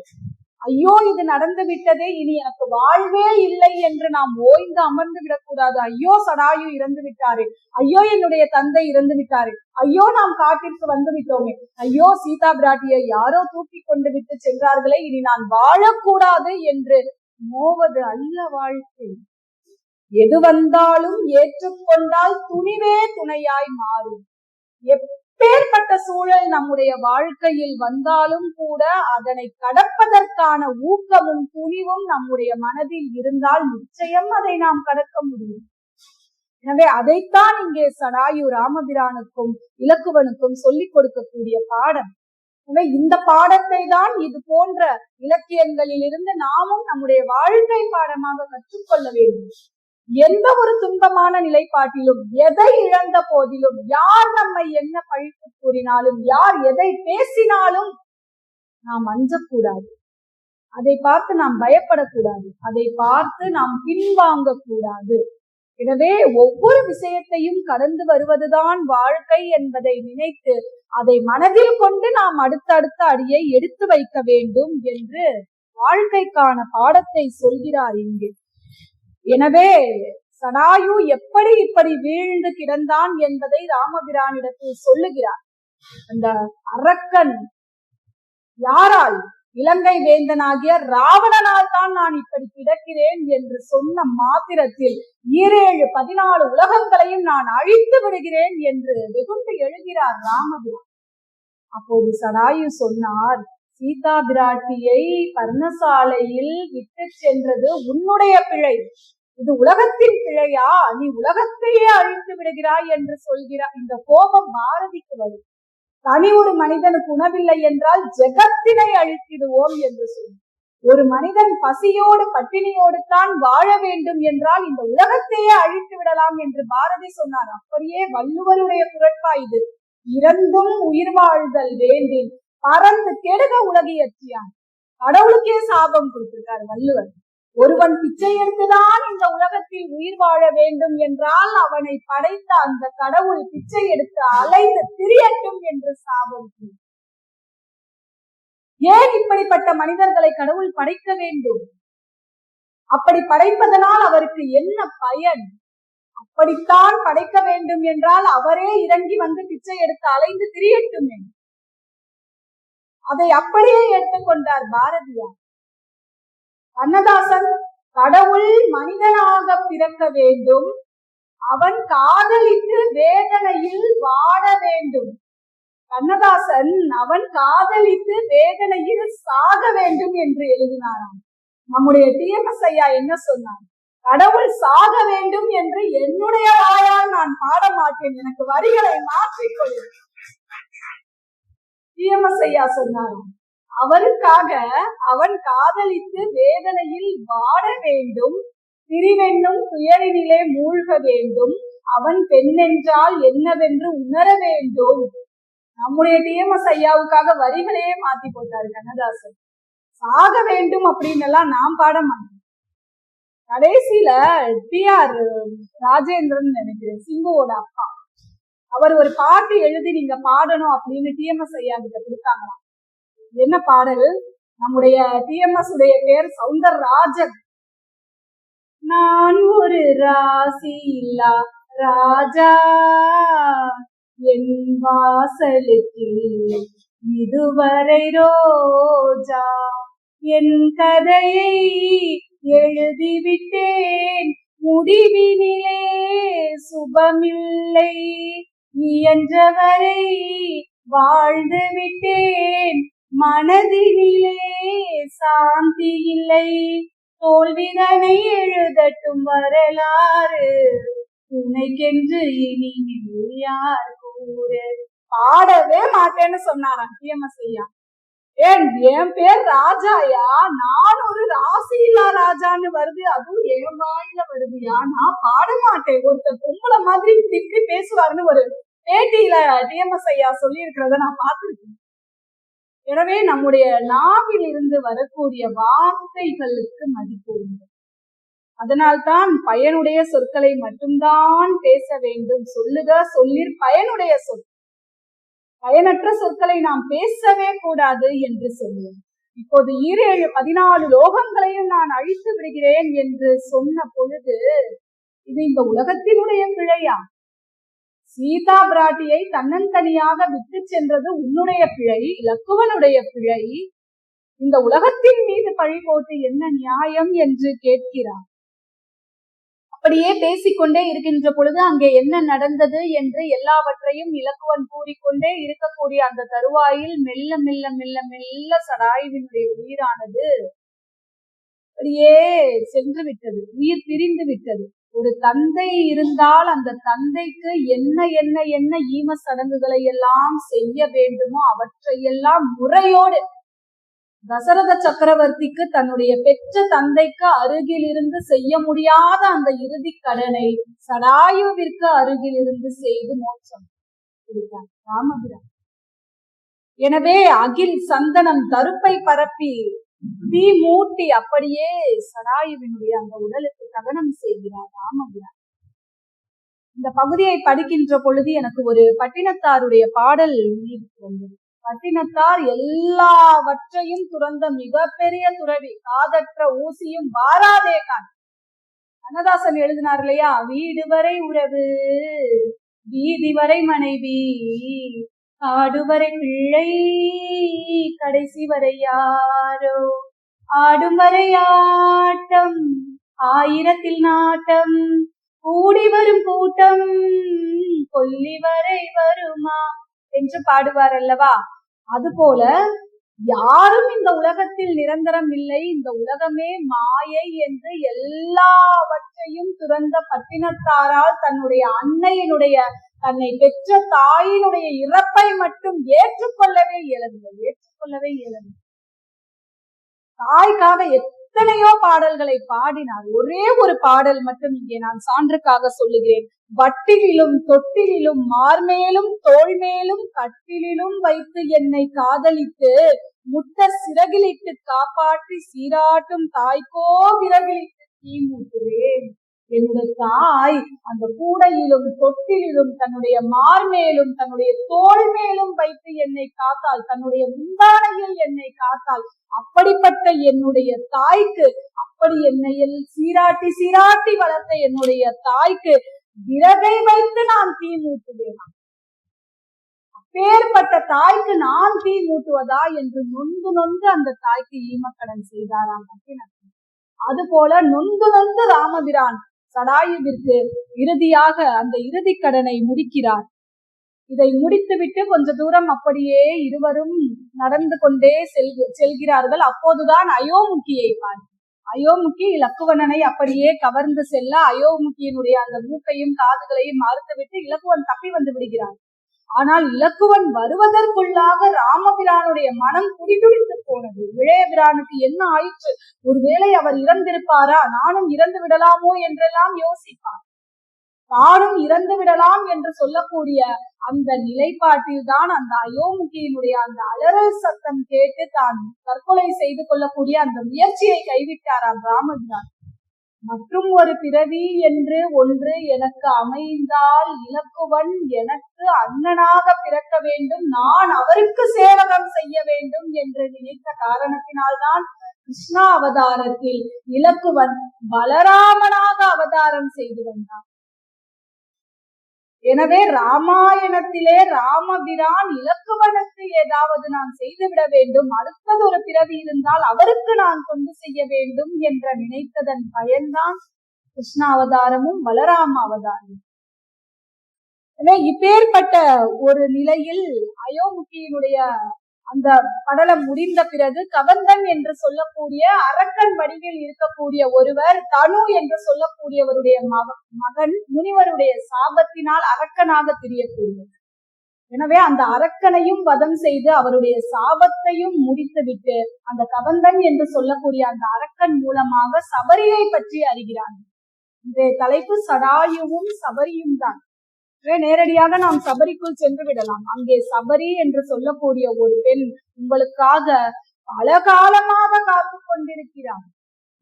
ஐயோ இது நடந்து விட்டதே, இனி எனக்கு வாழ்வே இல்லை என்று நாம் ஓய்ந்து அமர்ந்து விடக்கூடாது. ஐயோ சடாயு இறந்து விட்டாரே, ஐயோ என்னுடைய தந்தை இறந்து விட்டாரே, ஐயோ நாம் காட்டிற்கு வந்து விட்டோமே, ஐயோ சீதா பிராட்டியை யாரோ தூக்கி கொண்டு விட்டு சென்றார்களே, இனி நான் வாழக்கூடாது என்று மோவது அல்ல வாழ்க்கை. எது வந்தாலும் ஏற்றுக்கொண்டால் துணிவே துணையாய் மாறும். எப்பேற்பட்ட சூழல் நம்முடைய வாழ்க்கையில் வந்தாலும் கூட அதனை கடப்பதற்கான ஊக்கமும் துணிவும் நம்முடைய மனதில் இருந்தால் நிச்சயம் அதை நாம் கடக்க முடியும். எனவே அதைத்தான் இங்கே சடாயு ராமபிரானுக்கும் இலக்குவனுக்கும் சொல்லிக் கொடுக்கக்கூடிய பாடம். எனவே இந்த பாடத்தை தான் இது போன்ற இலக்கியங்களில் இருந்து நாமும் நம்முடைய வாழ்க்கை பாடமாக கற்றுக்கொள்ள வேண்டும். எந்த ஒரு துன்பமான நிலைப்பாட்டிலும், எதை இழந்த போதிலும், யார் நம்மை என்ன பழித்து கூறினாலும், யார் எதை பேசினாலும் நாம் அஞ்சக்கூடாது. அதை பார்த்து நாம் பயப்படக்கூடாது. அதை பார்த்து நாம் பின்வாங்க கூடாது. எனவே ஒவ்வொரு விஷயத்தையும் கடந்து வருவதுதான் வாழ்க்கை என்பதை நினைத்து அதை மனதில் கொண்டு நாம் அடுத்தடுத்த அடியை எடுத்து வைக்க வேண்டும் என்று வாழ்க்கைக்கான பாடத்தை சொல்கிறார் இங்கு. எனவே சடாயு எப்படி இப்படி வீழ்ந்து கிடந்தான் என்பதை ராமபிரானிடத்தில் சொல்லுகிறார். அந்த அரக்கன் யாரால்? இலங்கை வேந்தனாகிய ராவணனால் தான் நான் இப்படி கிடக்கிறேன் என்று சொன்ன மாத்திரத்தில் 14 உலகங்களையும் நான் அழித்து விடுகிறேன் என்று வெகுண்டு எழுகிறார் ராமபிரான். அப்போது சடாயு சொன்னார், சீதா பிராட்டியை பர்ணசாலையில் விட்டு சென்றது உன்னுடைய பிழை, இது உலகத்தின் பிழையா? நீ உலகத்தையே அழித்து விடுகிறாய் என்று சொல்கிறார். இந்த கோபம் பாரதிக்கு வரும். தனி ஒரு மனிதனுக்கு உணவில்லை என்றால் ஜெகத்தினை அழித்திடுவோம் என்று சொல்லி, ஒரு மனிதன் பசியோடு பட்டினியோடு தான் வாழ வேண்டும் என்றால் இந்த உலகத்தையே அழித்து விடலாம் என்று பாரதி சொன்னார். அப்படியே வள்ளுவருடைய குரட்பா இது. இறந்தும் உயிர் வாழ்தல் வேண்டின் பறந்து கெடுக உலகியற்றியான். கடவுளுக்கே சாபம் கொடுத்திருக்கார் வள்ளுவர். ஒருவன் பிச்சை எடுத்துதான் இந்த உலகத்தில் உயிர் வாழ வேண்டும் என்றால் அவனை படைத்த அந்த கடவுள் பிச்சை எடுத்து அலைந்து திரியட்டும் என்று சாபம். ஏன் இப்படிப்பட்ட மனிதர்களை கடவுள் படைக்க வேண்டும்? அப்படி படைப்பதனால் அவருக்கு என்ன பயன்? அப்படித்தான் படைக்க வேண்டும் என்றால் அவரே இறங்கி வந்து பிச்சை எடுத்து அலைந்து திரியட்டும். அதை அப்படியே எடுத்துக்கொண்டார் பாரதியார். கண்ணதாசன் கடவுள் மனிதனாக பிறக்க வேண்டும், அவன் காதலித்து வேதனையில் வாட வேண்டும். கண்ணதாசன் அவன் காதலித்து வேதனையில் சாக வேண்டும் என்று எழுதினாராம். நம்முடைய டிஎம்எஸ் ஐயா என்ன சொன்னார்? கடவுள் சாக வேண்டும் என்று என்னுடைய வாயால் நான் பாட மாட்டேன், எனக்கு வரிகளை மாற்றிக்கொள்ள. டிஎம்எஸ் ஐயா சொன்னாராம், அவருக்காக அவன் காதலித்து வேதனையில் வாட வேண்டும், பிரிவென்னும் துயரினிலே மூழ்க வேண்டும், அவன் பெண்ணென்றால் என்னவென்று உணர வேண்டும். நம்முடைய டிஎம்எஸ் ஐயாவுக்காக வரிகளையே மாத்தி போட்டாரு கண்ணதாசன். சாக வேண்டும் அப்படின்னு எல்லாம் நாம் பாட மாட்டோம். கடைசியில டி.ஆர். ராஜேந்திரன் நினைக்கிறேன், சிம்புவோட அப்பா, அவர் ஒரு பாட்டு எழுதி நீங்க பாடணும் அப்படின்னு டிஎம்எஸ் ஐயா கிட்ட கொடுத்தாங்களாம். என்ன பாடல்? நம்முடைய டிஎம்எஸ் உடைய பேர் சௌந்தரராஜன். நான் ஒரு ராசி இல்லா ராஜா, என் வாசலுக்கு இதுவரை ரோஜா, என் கதையை எழுதிவிட்டேன், முடிவினிலே சுபமில்லை, இயன்றவரை வாழ்ந்து விட்டேன், மனதினிலே சாந்தி இல்லை, தோல்விதனை எழுதட்டும் வரலாறு, துணைக்கென்று இனி யார் கூறு. பாடவே மாட்டேன்னு சொன்னாராம் டிஎம்எஸ் ஐயா. என் பேர் ராஜாயா, நான் ஒரு ராசி இல்லா ராஜான்னு வருது, அதுவும் என் வாயில வருதுயா, நான் பாட மாட்டேன், ஒருத்தர் பொம்பளை மாதிரி திட்டி பேசுவாருன்னு ஒரு பேட்டியில டிஎம்எஸ் ஐயா சொல்லி இருக்கிறத நான் பார்த்திருக்கேன். எனவே நம்முடைய நாவில் இருந்து வரக்கூடிய வார்த்தைகளுக்கு மதிப்பு உண்டு. அதனால்தான் பயனுடைய சொற்களை மட்டும்தான் பேச வேண்டும். சொல்லுக சொல்லிற் பயனுடைய சொல், பயனற்ற சொற்களை நாம் பேசவே கூடாது என்று சொல்லுவோம். இப்போது 14 லோகங்களையும் நான் அழித்து விடுகிறேன் என்று சொன்ன பொழுது இது இந்த உலகத்தினுடைய பிழையா? சீதா பிராட்டியை தன்னந்தனியாக விட்டு சென்றது உன்னுடைய பிழை, இலக்குவனுடைய பிழை. இந்த உலகத்தின் மீது பழி போட்டு என்ன நியாயம் என்று கேட்கிறார். அப்படியே பேசிக்கொண்டே இருக்கின்ற பொழுது அங்கே என்ன நடந்தது என்று எல்லாவற்றையும் இலக்குவன் கூறிக்கொண்டே இருக்கக்கூடிய அந்த தருவாயில் மெல்ல மெல்ல மெல்ல மெல்ல சடாயுவினுடைய உயிரானது அப்படியே சென்று விட்டது, உயிர் பிரிந்து விட்டது. ஒரு தந்தை இருந்தால் அந்த தந்தைக்கு என்ன என்ன என்ன ஈம சடங்குகளை எல்லாம் செய்ய வேண்டுமோ அவற்றையெல்லாம் முறையோடு தசரத சக்கரவர்த்திக்கு தன்னுடைய பெற்ற தந்தைக்கு அருகில் இருந்து செய்ய முடியாத அந்த இறுதி கடனை சடாயுவிற்கு அருகில் இருந்து செய்து மோட்சம் கொடுத்தார் ராமபிரான். எனவே அகில் சந்தனம் தருப்பை பரப்பி தீ மூட்டி அப்படியே சடாயுவினுடைய அந்த உடலுக்கு தகனம் செய்கிறார் ராமபிரான். இந்த பகுதியை படிக்கின்ற பொழுது எனக்கு ஒரு பட்டினத்தாருடைய பாடல் நினைவுக்கு வந்தது. பட்டினத்தார் எல்லாவற்றையும் துறந்த மிகப்பெரிய துறவி, காதற்ற ஊசியும் வாராதே கான். கண்ணதாசன் எழுதினார் இல்லையா, வீடு வரை உறவு, வீதி வரை மனைவி, காடு வரை பிள்ளை, கடைசி வரை யாரோ, ஆடும் வரை ஆட்டம், ஆயிரத்தில் நாட்டம், கூடி வரும் கூட்டம், கொல்லி வரை வருமா என்று பாடுவார் அல்லவா. அதுபோல யாரும் இந்த உலகத்தில் நிரந்தரம் இல்லை, இந்த உலகமே மாயை என்று எல்லாவற்றையும் துறந்த பட்டினத்தாரால் தன்னுடைய அன்னையினுடைய, தன்னை பெற்ற தாயினுடைய இறப்பை மட்டும் ஏற்றுக்கொள்ளவே இயலவில்லை. தாய்க்காக எத்தனையோ பாடல்களை பாடினார். ஒரே ஒரு பாடல் மட்டும் இங்கே நான் சான்றுக்காக சொல்லுகிறேன். வட்டிலும் தொட்டிலும் மார்மேலும் தோள்மேலும் கட்டிலும் வைத்து என்னை காதலித்து முட்ட சிறகிலிட்டு காப்பாற்றி சீராட்டும் தாய்க்கோ விறகிலிட்டு தீ மூட்டுவேன். என்னுடைய தாய் அந்த கூடையிலும் தொட்டிலும் தன்னுடைய மார்மேலும் தன்னுடைய தோள் மேலும் வைத்து என்னை காத்தாள், தன்னுடைய முந்தானையில் என்னை காத்தாள். அப்படிப்பட்ட என்னுடைய தாய்க்கு, அப்படி என்னை சீராட்டி சீராட்டி வளர்த்த என்னுடைய தாய்க்கு விறகை வைத்து நான் தீ மூட்டுவேன். அப்பேற்பட்ட தாய்க்கு நான் தீ மூட்டுவதா என்று நொந்து நொந்து அந்த தாய்க்கு ஈமக்கடன் செய்தாராம் பட்டினத்தார். அதுபோல நொந்து நொந்து ராமபிரான் சடாயுவிற்கு இறுதியாக அந்த இறுதி கடனை முடிக்கிறார். இதை முடித்துவிட்டு கொஞ்ச தூரம் அப்படியே இருவரும் நடந்து கொண்டே செல்கிறார்கள். அப்போதுதான் அயோமுக்கியை பார்த்து, அயோமுக்கி இலக்குவனனை அப்படியே கவர்ந்து செல்ல அயோமுக்கியினுடைய அந்த மூக்கையும் காதுகளையும் மறுத்துவிட்டு இலக்குவன் தப்பி வந்து விடுகிறார். ஆனால் இலக்குவன் வருவதற்குள்ளாக ராமபிரானுடைய மனம் துடிதுடித்து போனது. இளையபிரானுக்கு என்ன ஆயிற்று? ஒருவேளை அவர் இறந்திருப்பாரா, நானும் இறந்து விடலாமோ என்றெல்லாம் யோசிப்பார். தானும் இறந்து விடலாம் என்று சொல்லக்கூடிய அந்த நிலைப்பாட்டில் தான் அந்த அயோமுக்கியினுடைய அந்த அலறல் சத்தம் கேட்டு தான் தற்கொலை செய்து கொள்ளக்கூடிய அந்த முயற்சியை கைவிட்டாராம் ராமபிரான். மற்றும் ஒரு பிறவி என்று ஒன்று எனக்கு அமைந்தால் இலக்குவன் எனக்கு அண்ணனாக பிறக்க வேண்டும், நான் அவருக்கு சேவகம் செய்ய வேண்டும் என்று நினைத்த காரணத்தினால்தான் கிருஷ்ணா அவதாரத்தில் இலக்குவன் பலராமனாக அவதாரம் செய்து வந்தான். எனவே ராமாயணத்திலே ராமபிரான் இலக்குவனுக்கு ஏதாவது நான் செய்துவிட வேண்டும், அடுத்தது ஒரு பிறவி இருந்தால் அவருக்கு நான் கொண்டு செய்ய வேண்டும் என்ற நினைத்ததன் பயன்தான் கிருஷ்ண அவதாரமும் பலராம அவதாரமும். எனவே இப்பேற்பட்ட ஒரு நிலையில் அயோமுகியினுடைய அந்த படலம் முடிந்த பிறகு கவந்தன் என்று சொல்லக்கூடிய அரக்கன் வடிவில் இருக்கக்கூடிய ஒருவர் தனு என்று சொல்லக்கூடியவருடைய மகன் முனிவருடைய சாபத்தினால் அரக்கனாக தெரியக்கூடியவர். எனவே அந்த அரக்கனையும் வதம் செய்து அவருடைய சாபத்தையும் முடித்துவிட்டு அந்த கவந்தன் என்று சொல்லக்கூடிய அந்த அரக்கன் மூலமாக சபரியை பற்றி அறிகிறார். இன்றைய தலைப்பு சடாயுவும் சபரியும் தான். நேரடியாக நாம் சபரிக்குள் சென்று விடலாம். அங்கே சபரி என்று சொல்லக்கூடிய ஒரு பெண் உங்களுக்காக பல காலமாக காத்து கொண்டிருக்கிறார்.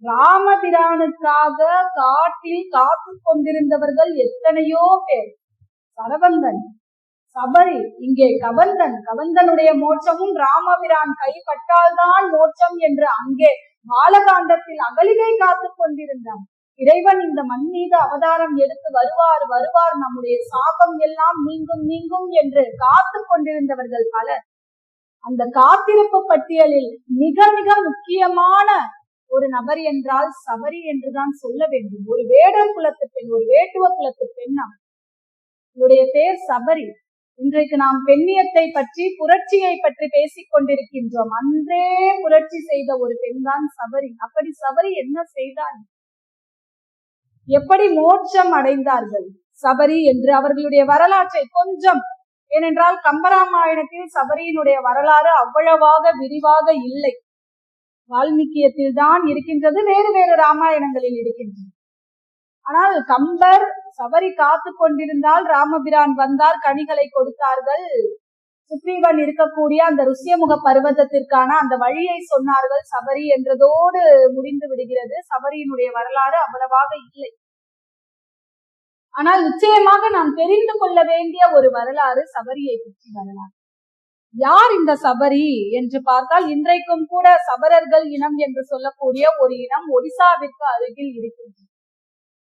ராமபிரானுக்காக காட்டில் காத்து கொண்டிருந்தவர்கள் எத்தனையோ பேர். சரவங்கன், சபரி, இங்கே கவந்தன். கவந்தனுடைய மோட்சமும் ராமபிரான் கைப்பட்டால்தான் மோட்சம் என்று அங்கே பாலகாண்டத்தில் அகலிகை காத்து கொண்டிருந்தான். இறைவன் இந்த மண் மீது அவதாரம் எடுத்து வருவார் வருவார், நம்முடைய சாபம் எல்லாம் நீங்கும் நீங்கும் என்று காத்து கொண்டிருந்தவர்கள் பலர். அந்த காத்திருப்பு பட்டியலில் மிக மிக முக்கியமான ஒரு நபர் என்றால் சபரி என்றுதான் சொல்ல வேண்டும். ஒரு வேடர் குலத்து பெண், ஒரு வேட்டுவ குலத்து பெண். அவருடைய பெயர் சபரி. இன்றைக்கு நாம் பெண்ணியத்தை பற்றி புரட்சியை பற்றி பேசிக் கொண்டிருக்கின்றோம். அன்றே புரட்சி செய்த ஒரு பெண் தான் சபரி. அப்படி சபரி என்ன செய்தார், எப்படி மோட்சம் அடைந்தார்கள் சபரி என்று அவர்களுடைய வரலாற்றை கொஞ்சம், ஏனென்றால் கம்பராமாயணத்தில் சபரியினுடைய வரலாறு அவ்வளவாக விரிவாக இல்லை. வால்மீகியத்தில் தான் இருக்கின்றது, வேறு வேறு ராமாயணங்களில் இருக்கின்றது. ஆனால் கம்பர் சபரி காத்து கொண்டிருந்தால் ராமபிரான் வந்தார், கனிகளை கொடுத்தார்கள், சுக்ரீவன் இருக்கக்கூடிய அந்த ருஷ்யமுக பர்வதத்திற்கான அந்த வழியை சொன்னார்கள். சபரி என்றதோடு முடிந்து விடுகிறது. சபரியினுடைய வரலாறு அவ்வளவாக இல்லை. ஆனால் நிச்சயமாக நாம் தெரிந்து கொள்ள வேண்டிய ஒரு வரலாறு சபரியை பற்றி வரலாறு. யார் இந்த சபரி என்று பார்த்தால், இன்றைக்கும் கூட சபரர்கள் இனம் என்று சொல்லக்கூடிய ஒரு இனம் ஒடிசாவிற்கு அருகில் இருக்கின்றது.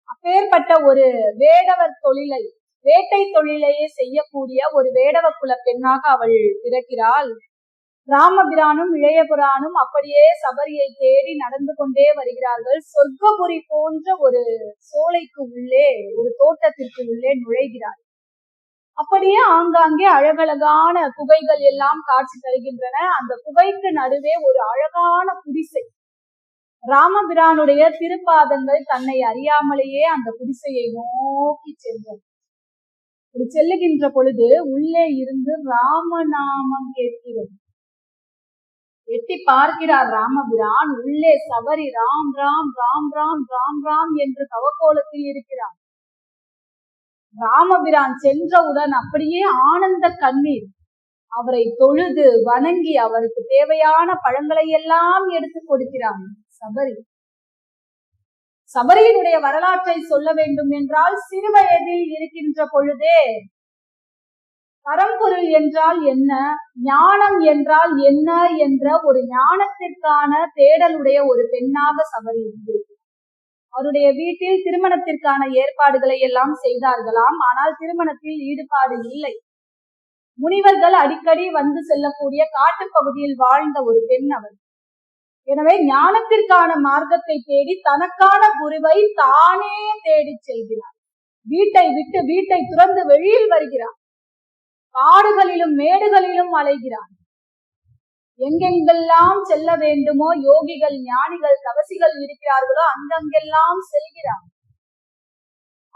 அப்பேற்பட்ட ஒரு வேடவர் தொழிலை, வேட்டை தொழிலையே செய்யக்கூடிய ஒரு வேடவ குல பெண்ணாக அவள் பிறக்கிறாள். ராமபிரானும் இளையபுரானும் அப்படியே சபரியை தேடி நடந்து கொண்டே வருகிறார்கள். சொர்க்கபுரி போன்ற ஒரு சோலைக்கு உள்ளே, ஒரு தோட்டத்திற்கு உள்ளே நுழைகிறார். அப்படியே ஆங்காங்கே அழகழகான குகைகள் எல்லாம் காட்சி தருகின்றன. அந்த குகைக்கு நடுவே ஒரு அழகான குடிசை. ராமபிரானுடைய திருப்பாதங்கள் தன்னை அறியாமலேயே அந்த குடிசையை நோக்கி சென்றது. செல்லுகின்ற பொழுது உள்ளே இருந்து ராமநாமம் கேட்கிறது. எட்டி பார்க்கிறார் ராமபிரான். உள்ளே சபரி ராம் ராம் ராம் ராம் ராம் ராம் என்று தவக்கோலத்தில் இருக்கிறார். ராமபிரான் சென்றவுடன் அப்படியே ஆனந்த கண்ணீர். அவரை தொழுது வணங்கி அவருக்கு தேவையான பழங்களை எல்லாம் எடுத்து கொடுக்கிறார் சபரி. சபரியினுடைய வரலாற்றை சொல்ல வேண்டும் என்றால், சிறு வயதில் இருக்கின்ற பொழுதே பரம்பொருள் என்றால் என்ன, ஞானம் என்றால் என்ன என்ற ஒரு ஞானத்திற்கான தேடலுடைய ஒரு பெண்ணாக சபரி இருந்திருக்கிறார். அவருடைய வீட்டில் திருமணத்திற்கான ஏற்பாடுகளை எல்லாம் செய்தார்களாம். ஆனால் திருமணத்தில் ஈடுபாடு இல்லை. முனிவர்கள் அடிக்கடி வந்து செல்லக்கூடிய காட்டுப்பகுதியில் வாழ்ந்த ஒரு பெண் அவர். எனவே ஞானத்திற்கான மார்க்கத்தை தேடி தனக்கான குருவை தானே தேடி செல்கிறார். வீட்டை விட்டு வீட்டை துறந்து வெளியில் வருகிறார். காடுகளிலும் மேடுகளிலும் அலைகிறார். எங்கெங்கெல்லாம் செல்ல வேண்டுமோ யோகிகள், ஞானிகள், தவசிகள் இருக்கிறார்களோ அங்கெங்கெல்லாம் செல்கிறார்.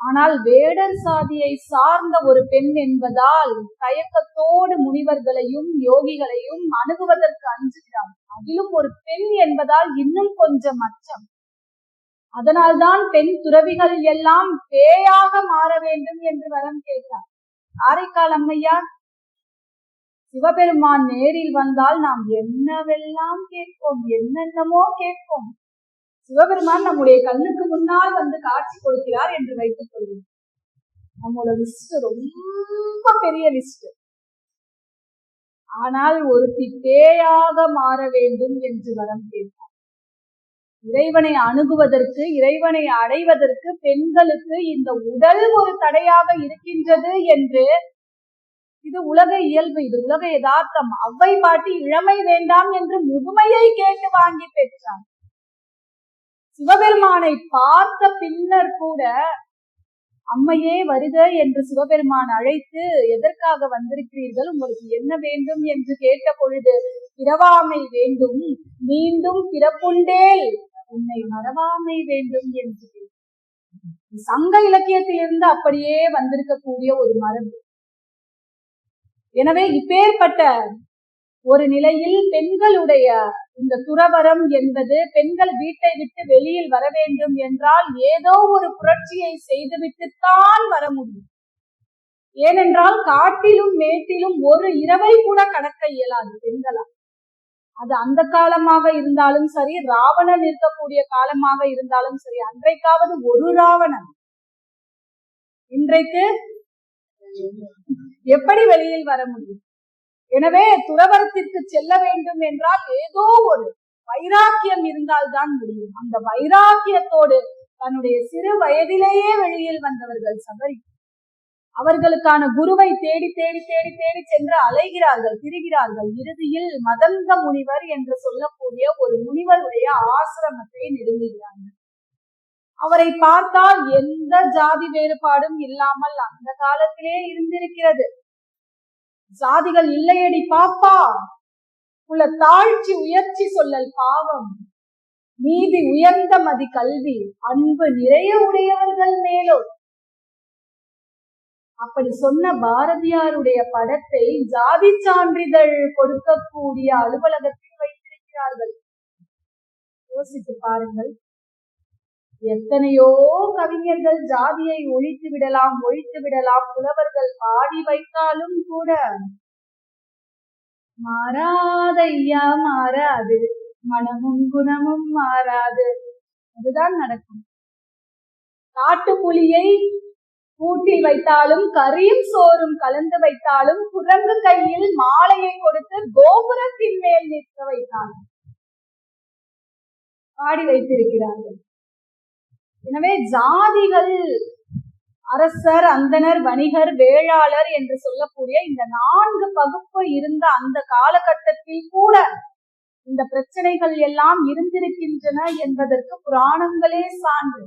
ஆனால் வேடர் சாதியை சார்ந்த ஒரு பெண் என்பதால் தயக்கத்தோடு முனிவர்களையும் யோகிகளையும் அணுகுவதற்கு அஞ்சுகிறார். அதிலும் ஒரு பெண் என்பதால் இன்னும் கொஞ்சம் அச்சம். அதனால்தான் பெண் துறவிகள் எல்லாம் பேயாக மாற வேண்டும் என்று வரம் கேட்டார். காரைக்கால் அம்மையார், சிவபெருமான் நேரில் வந்தால் நாம் என்னவெல்லாம் கேட்போம், என்னென்னமோ கேட்போம். சிவபெருமான் நம்முடைய கண்ணுக்கு முன்னால் வந்து காட்சி கொடுக்கிறார் என்று வைத்துக் கொள்வோம். நம்மளோட லிஸ்ட் ரொம்ப பெரிய லிஸ்ட். ஆனால் ஒருத்தி பேயாக மாற வேண்டும் என்று வரம் கேட்டார். இறைவனை அணுகுவதற்கு, இறைவனை அடைவதற்கு பெண்களுக்கு இந்த உடல் ஒரு தடையாக இருக்கின்றது என்று, இது உலக இயல்பு, இது உலக யதார்த்தம். அவ்வை பாட்டி இளமை வேண்டாம் என்று முதுமையை கேட்டு வாங்கி பெற்றார். சிவபெருமானை பார்த்த பின்னர் கூட அம்மையே வருக என்று சிவபெருமான் அழைத்து, எதற்காக வந்திருக்கிறீர்கள், உங்களுக்கு என்ன வேண்டும் என்று கேட்ட பொழுது, பிறவாமை வேண்டும், மீண்டும் பிறப்புண்டேல் உன்னை மறவாமை வேண்டும் என்று. சங்க இலக்கியத்திலிருந்து அப்படியே வந்திருக்கக்கூடிய ஒரு மரபு. எனவே இப்பேற்பட்ட ஒரு நிலையில் பெண்களுடைய இந்த துறவரம் என்பது, பெண்கள் வீட்டை விட்டு வெளியில் வர வேண்டும் என்றால் ஏதோ ஒரு புரட்சியை செய்துவிட்டுத்தான் வர முடியும். ஏனென்றால் காட்டிலும் மேட்டிலும் ஒரு இரவை கூட கடக்க இயலாது பெண்களால். அது அந்த காலமாக இருந்தாலும் சரி, ராவணன் இருக்கக்கூடிய காலமாக இருந்தாலும் சரி. அன்றைக்காவது ஒரு ராவணன், இன்றைக்கு எப்படி வெளியில் வர முடியும்? எனவே துறவரத்திற்கு செல்ல வேண்டும் என்றால் ஏதோ ஒரு வைராக்கியம் இருந்தால்தான் முடியும். அந்த வைராக்கியத்தோடு தன்னுடைய சிறு வயதிலேயே வெளியில் வந்தவர்கள் சபரி. அவர்களுக்கான குருவை தேடி தேடி தேடி தேடி சென்று அலைகிறார்கள், திரிகிறார்கள். இறுதியில் மதங்க முனிவர் என்று சொல்லக்கூடிய ஒரு முனிவருடைய ஆசிரமத்தை நெருங்குகிறார்கள். அவரை பார்த்தால் எந்த ஜாதி வேறுபாடும் இல்லாமல் அந்த காலத்திலே இருந்திருக்கிறது. ஜாதிகள் இல்லையடி பாப்பா, உள்ள தாழ்ச்சி உயர்ச்சி சொல்லல் பாவம், நீதி உயர்ந்த மதி கல்வி, அன்பு நிறைய உடையவர்கள் மேலோர். அப்படி சொன்ன பாரதியாருடைய படத்தை ஜாதி சான்றிதழ் கொடுக்கக்கூடிய அலுவலகத்தில் வைத்திருக்கிறார்கள். யோசித்து பாருங்கள். எத்தனையோ கவிஞர்கள் ஜாதியை ஒழித்து விடலாம், ஒழித்து விடலாம், புலவர்கள் பாடி வைத்தாலும் கூட மாறாதையா மாறாது, மனமும் குணமும் மாறாது. அதுதான் நடக்கும். காட்டுப்புலியை கூட்டில் வைத்தாலும், கரியும் சோறும் கலந்து வைத்தாலும், குரங்கு கையில் மாலையை கொடுத்து கோபுரத்தின் மேல் நிற்க வைத்தாலும் பாடி வைத்திருக்கிறார்கள். எனவே ஜாதிகள், அரசர், அந்தனர், வணிகர், வேளாளர் என்று சொல்லக்கூடிய இந்த 4 பகுப்பு இருந்த அந்த காலகட்டத்தில் கூட இந்த பிரச்சனைகள் எல்லாம் இருந்திருக்கின்றன என்பதற்கு புராணங்களே சான்று.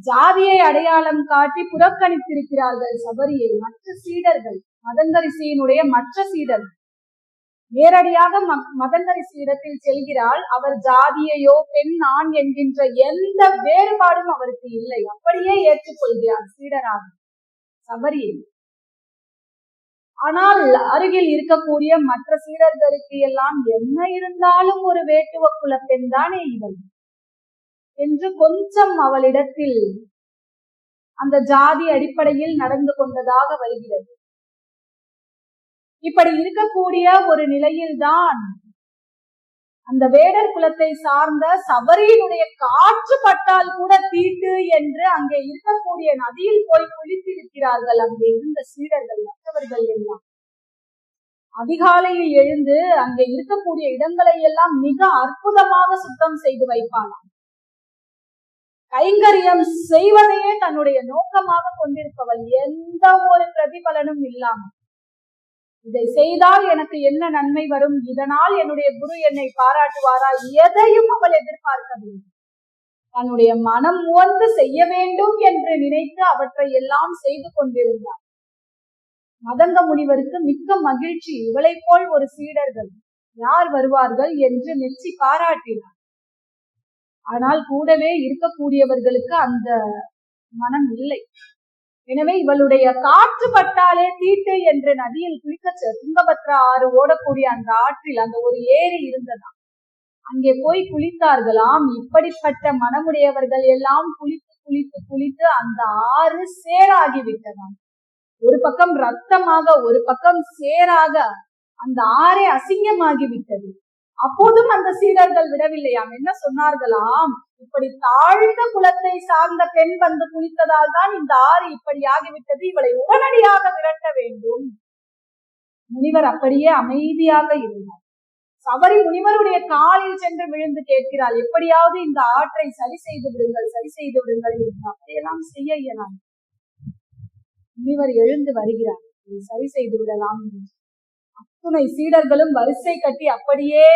ஜாதியை அடையாளம் காட்டி புறக்கணித்திருக்கிறார்கள் சபரியை மற்ற சீடர்கள், மதங்கரிசியினுடைய மற்ற சீடர்கள். நேரடியாக மதங்கரிசி இடத்தில் செல்கிறாள். அவர் ஜாதியையோ பெண் ஆண் என்கின்ற எந்த வேறுபாடும் அவருக்கு இல்லை. அப்படியே ஏற்றுக்கொள்கிறார் சீடராக சபரியை. ஆனால் அருகில் இருக்கக்கூடிய மற்ற சீடர்களுக்கு எல்லாம் என்ன இருந்தாலும் ஒரு வேட்டுவ குல பெண் தானே இவள் என்று கொஞ்சம் அவளிடத்தில் அந்த ஜாதி அடிப்படையில் நடந்து கொண்டதாக வருகிறது. இப்படி இருக்கக்கூடிய ஒரு நிலையில்தான் அந்த வேடர் குலத்தை சார்ந்த சபரியினுடைய காற்று பட்டால் கூட தீட்டு என்று அங்கே இருக்கக்கூடிய நதியில் போய் குளித்திருக்கிறார்கள். அங்கே இருந்த சீடர்கள், மற்றவர்கள் எல்லாம் அதிகாலையில் எழுந்து அங்கே இருக்கக்கூடிய இடங்களை எல்லாம் மிக அற்புதமாக சுத்தம் செய்து வைப்பானாம். கைங்கரியம் செய்வதையே தன்னுடைய நோக்கமாக கொண்டிருப்பவள், எந்த ஒரு பிரதிபலனும் இல்லாமல். இதை செய்தால் எனக்கு என்ன நன்மை வரும், இதனால் என்னுடைய குரு என்னை பாராட்டுவாரா, எதையும் அவள் எதிர்பார்க்கவில்லை. தன்னுடைய மனம் உவந்து செய்ய வேண்டும் என்று நினைத்து அவற்றை எல்லாம் செய்து கொண்டிருந்தார். மதங்க முனிவருக்கு மிக்க மகிழ்ச்சி. இவளை போல் ஒரு சீடர்கள் யார் வருவார்கள் என்று மெச்சி பாராட்டினார். ஆனால் கூடவே இருக்கக்கூடியவர்களுக்கு அந்த மனம் இல்லை. எனவே இவளுடைய காற்று பட்டாலே தீட்டு என்று நதியில் குளிக்க, துங்கபத்ரா ஆறு ஓடக்கூடிய அந்த ஆற்றில் அந்த ஒரு ஏரி இருந்ததாம். அங்கே போய் குளித்தார்களாம். இப்படிப்பட்ட மனமுடையவர்கள் எல்லாம் குளித்து குளித்து குளித்து அந்த ஆறு சேராகிவிட்டதாம். ஒரு பக்கம் ரத்தமாக, ஒரு பக்கம் சேராக அந்த ஆறே அசிங்கமாகிவிட்டது. அப்போதும் அந்த சீடர்கள் விடவில்லையாம். என்ன சொன்னார்களாம்? இப்படி தாழ்ந்த குலத்தை சார்ந்த பெண் வந்து குளித்ததால் தான் இந்த ஆறு இப்படி ஆகிவிட்டது, இவளை உடனடியாக விரட்ட வேண்டும். முனிவர் அப்படியே அமைதியாக இருந்தார். சபரி முனிவருடைய காலில் சென்று விழுந்து கேட்கிறாள், எப்படியாவது இந்த ஆற்றை சரி செய்து விடுங்கள், சரி செய்து விடுங்கள் என்று. அப்படியெல்லாம் செய்ய இயலாது. முனிவர் எழுந்து வருகிறார், சரி செய்து விடலாம். அத்துணை சீடர்களும் வரிசை கட்டி அப்படியே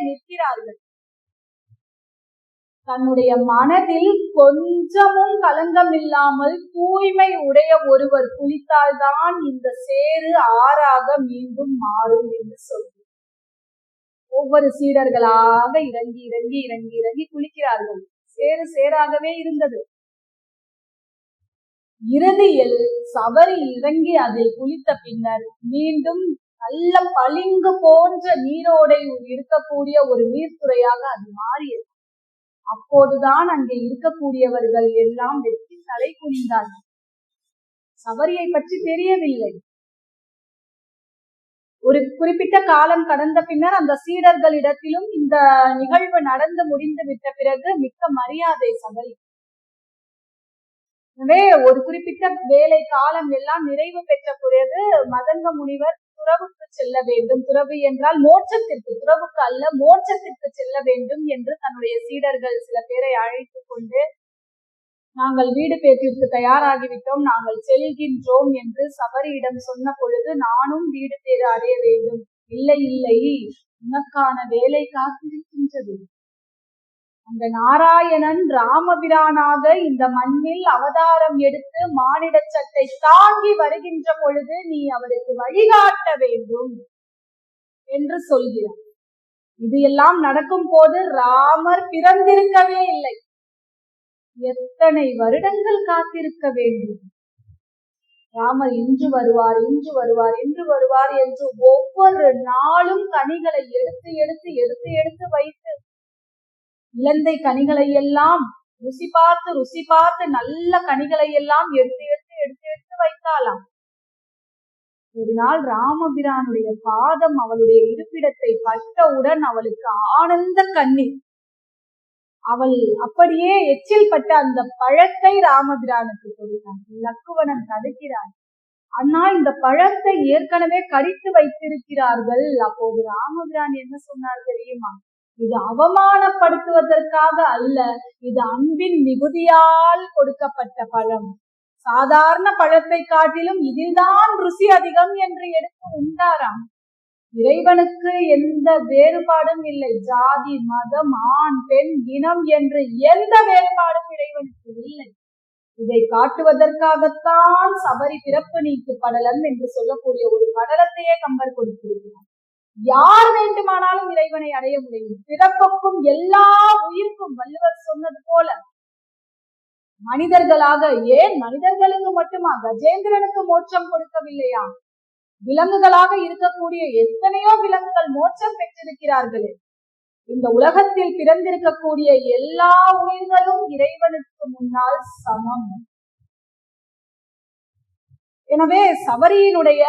நிற்கிறார்கள். தன்னுடைய மனதில் கொஞ்சமும் கலங்கம் இல்லாமல் தூய்மை உடைய ஒருவர் குளித்தால்தான் இந்த சேறு ஆறாக மீண்டும் மாறும் என்று சொல்கிறார். ஒவ்வொரு சீடர்களாக இறங்கி இறங்கி இறங்கி இறங்கி குளிக்கிறார்கள். சேறு சேராகவே இருந்தது. இறுதியில் சபரி இறங்கி அதில் குளித்த பின்னர் மீண்டும் நல்ல பளிங்கு போன்ற நீரோடை இருக்கக்கூடிய ஒரு நீர்த்துறையாக அது மாறியது. அப்போதுதான் அங்கே இருக்கக்கூடியவர்கள் எல்லாம் வெற்றி தலை குனிந்தார்கள். சபரியை பற்றி தெரியவில்லை. ஒரு குறிப்பிட்ட காலம் கடந்த பின்னர் அந்த சீடர்களிடத்திலும் இந்த நிகழ்வு நடந்து முடிந்து விட்ட பிறகு மிக்க மரியாதை சபரி. எனவே ஒரு குறிப்பிட்ட வேலை காலம் எல்லாம் நிறைவு பெற்ற பிறகு மதங்க முனிவர் துறவுக்கு செல்ல வேண்டும். துறவு என்றால் மோட்சத்திற்கு, துறவுக்கு அல்ல, மோட்சத்திற்கு செல்ல வேண்டும் என்று தன்னுடைய சீடர்கள் சில பேரை அழைத்து கொண்டு, நாங்கள் வீடு பேற்றிற்கு தயாராகிவிட்டோம், நாங்கள் செல்கின்றோம் என்று சபரியிடம் சொன்ன பொழுது, நானும் வீடு பேறு அடைய வேண்டும். இல்லை இல்லை, உனக்கான வேலை காத்திருக்கின்றது. அந்த நாராயணன் ராமபிரானாக இந்த மண்ணில் அவதாரம் எடுத்து மானிட சட்டை தாங்கி வருகின்ற பொழுது நீ அவருக்கு வழிகாட்ட வேண்டும் என்று சொல்கிறார். இது எல்லாம் நடக்கும் போது ராமர் பிறந்திருக்கவே இல்லை. எத்தனை வருடங்கள் காத்திருக்க வேண்டும். ராமர் இன்று வருவார், இன்று வருவார், இன்று வருவார் என்று ஒவ்வொரு நாளும் கனிகளை எடுத்து எடுத்து எடுத்து எடுத்து வைத்து, இலந்தை கனிகளை எல்லாம் ருசி பார்த்து நல்ல கனிகளை எல்லாம் எடுத்து எடுத்து எடுத்து எடுத்து வைத்தாலாம். ஒரு நாள் ராமபிரானுடைய பாதம் அவளுடைய இருப்பிடத்தை பட்டவுடன் அவளுக்கு ஆனந்த கண்ணீர். அவள் அப்படியே எச்சில் பட்ட அந்த பழத்தை ராமபிரானுக்கு கொடுத்தார். லக்குவணன் தடுக்கிறார். ஆனால் இந்த பழத்தை ஏற்கனவே கடித்து வைத்திருக்கிறார்கள். அப்போது ராமபிரான் என்ன சொன்னார் தெரியுமா? இது அவமானப்படுத்துவதற்காக அல்ல, இது அன்பின் மிகுதியால் கொடுக்கப்பட்ட பழம். சாதாரண பழத்தை காட்டிலும் இதில்தான் ருசி அதிகம் என்று எடுத்து உண்டாராம். இறைவனுக்கு எந்த வேறுபாடும் இல்லை. ஜாதி, மதம், ஆண், பெண், இனம் என்று எந்த வேறுபாடும் இறைவனுக்கு இல்லை. இதை காட்டுவதற்காகத்தான் சபரி பிறப்பு நீக்கு படலம் என்று சொல்லக்கூடிய ஒரு படலத்தையே கம்பர் கொடுத்திருக்கிறார். யார் வேண்டுமானாலும் இறைவனை அடைய முடியும். பிறப்புக்கும் எல்லா உயிர்க்கும் வள்ளுவர் சொன்னது போல மனிதர்களாக, ஏன் மனிதர்களுக்கு மட்டுமா, கஜேந்திரனுக்கு மோட்சம் கொடுக்கவில்லையா? விலங்குகளாக இருக்கக்கூடிய எத்தனையோ விலங்குகள் மோட்சம் பெற்றிருக்கிறார்களே. இந்த உலகத்தில் பிறந்திருக்கக்கூடிய எல்லா உயிர்களும் இறைவனுக்கு முன்னால் சமம். எனவே சபரியினுடைய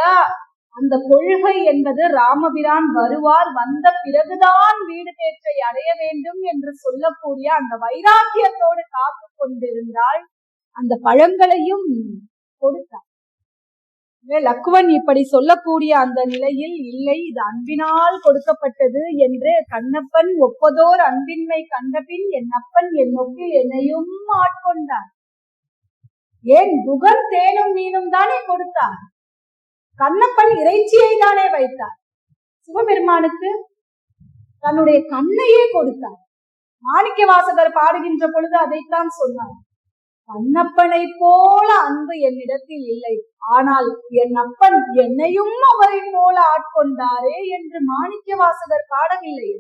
அந்த கொள்கை என்பது ராமபிரான் வருவார், வந்த பிறகுதான் வீடு பேற்றை அடைய வேண்டும் என்று சொல்லக்கூடிய அந்த வைராக்கியத்தோடு காத்து கொண்டிருந்தால் அந்த பழங்களையும் கொடுத்தார். லக்குவன் இப்படி சொல்லக்கூடிய அந்த நிலையில், இல்லை இது அன்பினால் கொடுக்கப்பட்டது என்று கண்ணப்பன் ஒப்பதோர் அன்பின்மை கண்டபின் என் அப்பன் என் நோக்கில் என்னையும் ஆட்கொண்டார். ஏன் குகன் தேனும் மீனும் தானே கொடுத்தார். கண்ணப்பன் இறைச்சியை தானே வைத்தார். சிவபெருமானுக்கு தன்னுடைய கண்ணையே கொடுத்தார். மாணிக்க வாசகர் பாடுகின்ற பொழுது அதைத்தான் சொன்னார். கண்ணப்பனை போல அன்பு என்னிடத்தில் இல்லை, ஆனால் என் அப்பன் என்னையும் அவரை போல ஆட்கொண்டாரே என்று மாணிக்க வாசகர் பாடவில்லை.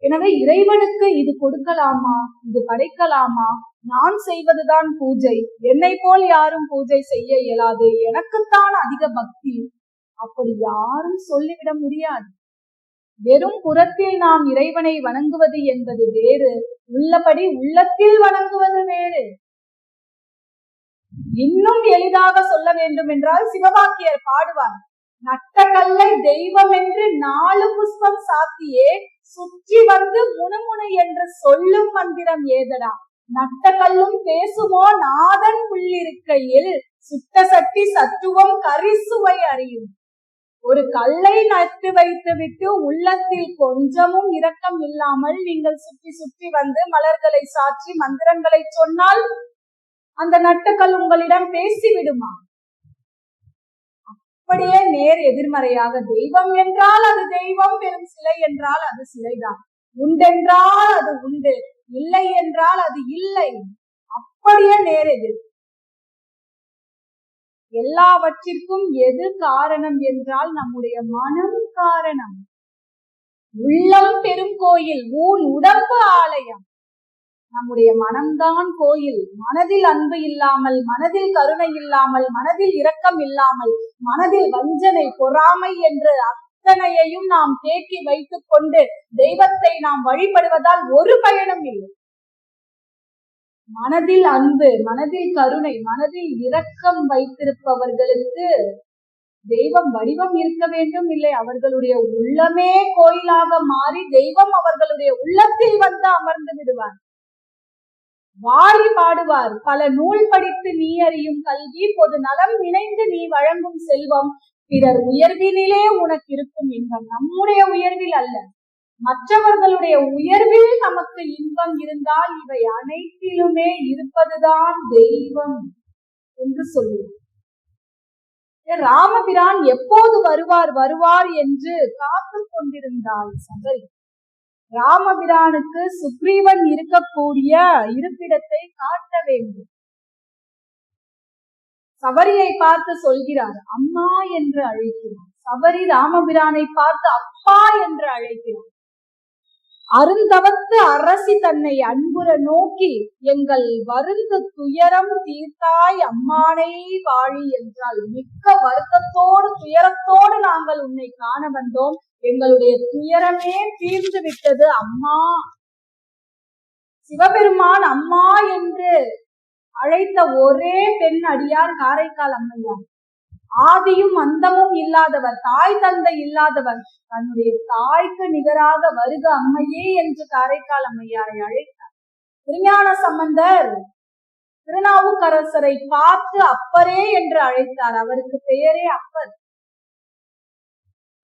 எனவே இறைவனுக்கு இது கொடுக்கலாமா, இது படைக்கலாமா? நான் செய்வதுதான் பூஜை, என்னை போல் யாரும் பூஜை செய்ய இயலாது, எனக்குத்தான் அதிக பக்தி, அப்படி யாரும் சொல்லிவிட முடியாது. வெறும் புறத்தில் நாம் இறைவனை வணங்குவது என்பது வேறு, உள்ளபடி உள்ளத்தில் வணங்குவது வேறு. இன்னும் எளிதாக சொல்ல வேண்டும் என்றால் சிவவாக்கியர் பாடுவார், நட்ட கல்லை தெய்வம் என்று 4 புஷ்பம் சாத்தியே சுற்றி வந்து முணுமுணு என்று சொல்லும் மந்திரம் ஏதடா. நட்ட கல்லும் பேசுமோ நாதன் உள்ளிருக்கையில் சுட்ட சட்டி சத்துவம் கரிசுவை அறியும். ஒரு கல்லை நட்டு வைத்து விட்டு உள்ளத்தில் கொஞ்சமும் இரக்கம் இல்லாமல் நீங்கள் சுற்றி சுற்றி வந்து மலர்களை சாற்றி மந்திரங்களை சொன்னால் அந்த நட்டுக்கல் உங்களிடம் பேசிவிடுமா? அப்படியே நேர் எதிர்மறையாக தெய்வம் என்றால் அது தெய்வம், வெறும் சிலை என்றால் அது சிலைதான், உண்டென்றால் அது உண்டு, இல்லை என்றால் அது இல்லை. அப்படியே நேர் எதிர். எல்லாவற்றிற்கும் எது காரணம் என்றால் நம்முடைய மனம் காரணம். உள்ளம் பெரும் கோயில், ஊன் உடம்பு ஆலயம். நம்முடைய மனம்தான் கோயில். மனதில் அன்பு இல்லாமல், மனதில் கருணை இல்லாமல், மனதில் இரக்கம் இல்லாமல், மனதில் வஞ்சனை பொறாமை என்று அத்தனையையும் நாம் தேக்கி வைத்துக் கொண்டு தெய்வத்தை நாம் வழிபடுவதால் ஒரு பயனும் இல்லை. மனதில் அன்பு, மனதில் கருணை, மனதில் இரக்கம் வைத்திருப்பவர்களுக்கு தெய்வம் வடிவம் இருக்க வேண்டும் இல்லை, அவர்களுடைய உள்ளமே கோயிலாக மாறி தெய்வம் அவர்களுடைய உள்ளத்தில் வந்து அமர்ந்து விடுவார். வாரி பாடுவார். பல நூல் படித்து நீ அறியும் கல்வி, பொது நலம் நினைந்து நீ வழங்கும் செல்வம், பிறர் உயர்வினிலே உனக்கு இருக்கும் இன்பம். நம்முடைய உயர்வில் அல்ல, மற்றவர்களுடைய உயர்வில் நமக்கு இன்பம் இருந்தால் இவை அனைத்திலுமே இருப்பதுதான் தெய்வம் என்று சொல்லுவோம். ராமபிரான் எப்போது வருவார் வருவார் என்று காத்து கொண்டிருந்தாள் சபரி. ராமபிரானுக்கு சுக்ரீவன் இருக்கக்கூடிய இருப்பிடத்தை காட்ட வேண்டும். சபரியை பார்த்து சொல்கிறார், அம்மா என்று அழைக்கிறார். சபரி ராமபிரானை பார்த்து அப்பா என்று அழைக்கிறார். அருந்தவத்து அரசி தன்னை அன்புற நோக்கி, எங்கள் வருந்து துயரம் தீர்த்தாய் அம்மானை வாழி என்றால், மிக்க வருத்தத்தோடு துயரத்தோடு நாங்கள் உன்னை காண வந்தோம், எங்களுடைய துயரமே தீர்ந்து விட்டது அம்மா. சிவபெருமான் அம்மா என்று அழைத்த ஒரே பெண் அடியார் காரைக்கால் அம்மையார். ஆதியும் அந்தமும் இல்லாதவர், தாய் தந்தை இல்லாதவர், தன்னுடைய தாய்க்கு நிகராக வருக அம்மையே என்று காரைக்கால் அம்மையாரை அழைத்தார். திருஞான சம்பந்தர் திருநாவுக்கரசரை பார்த்து அப்பரே என்று அழைத்தார். அவருக்கு பெயரே அப்பர்.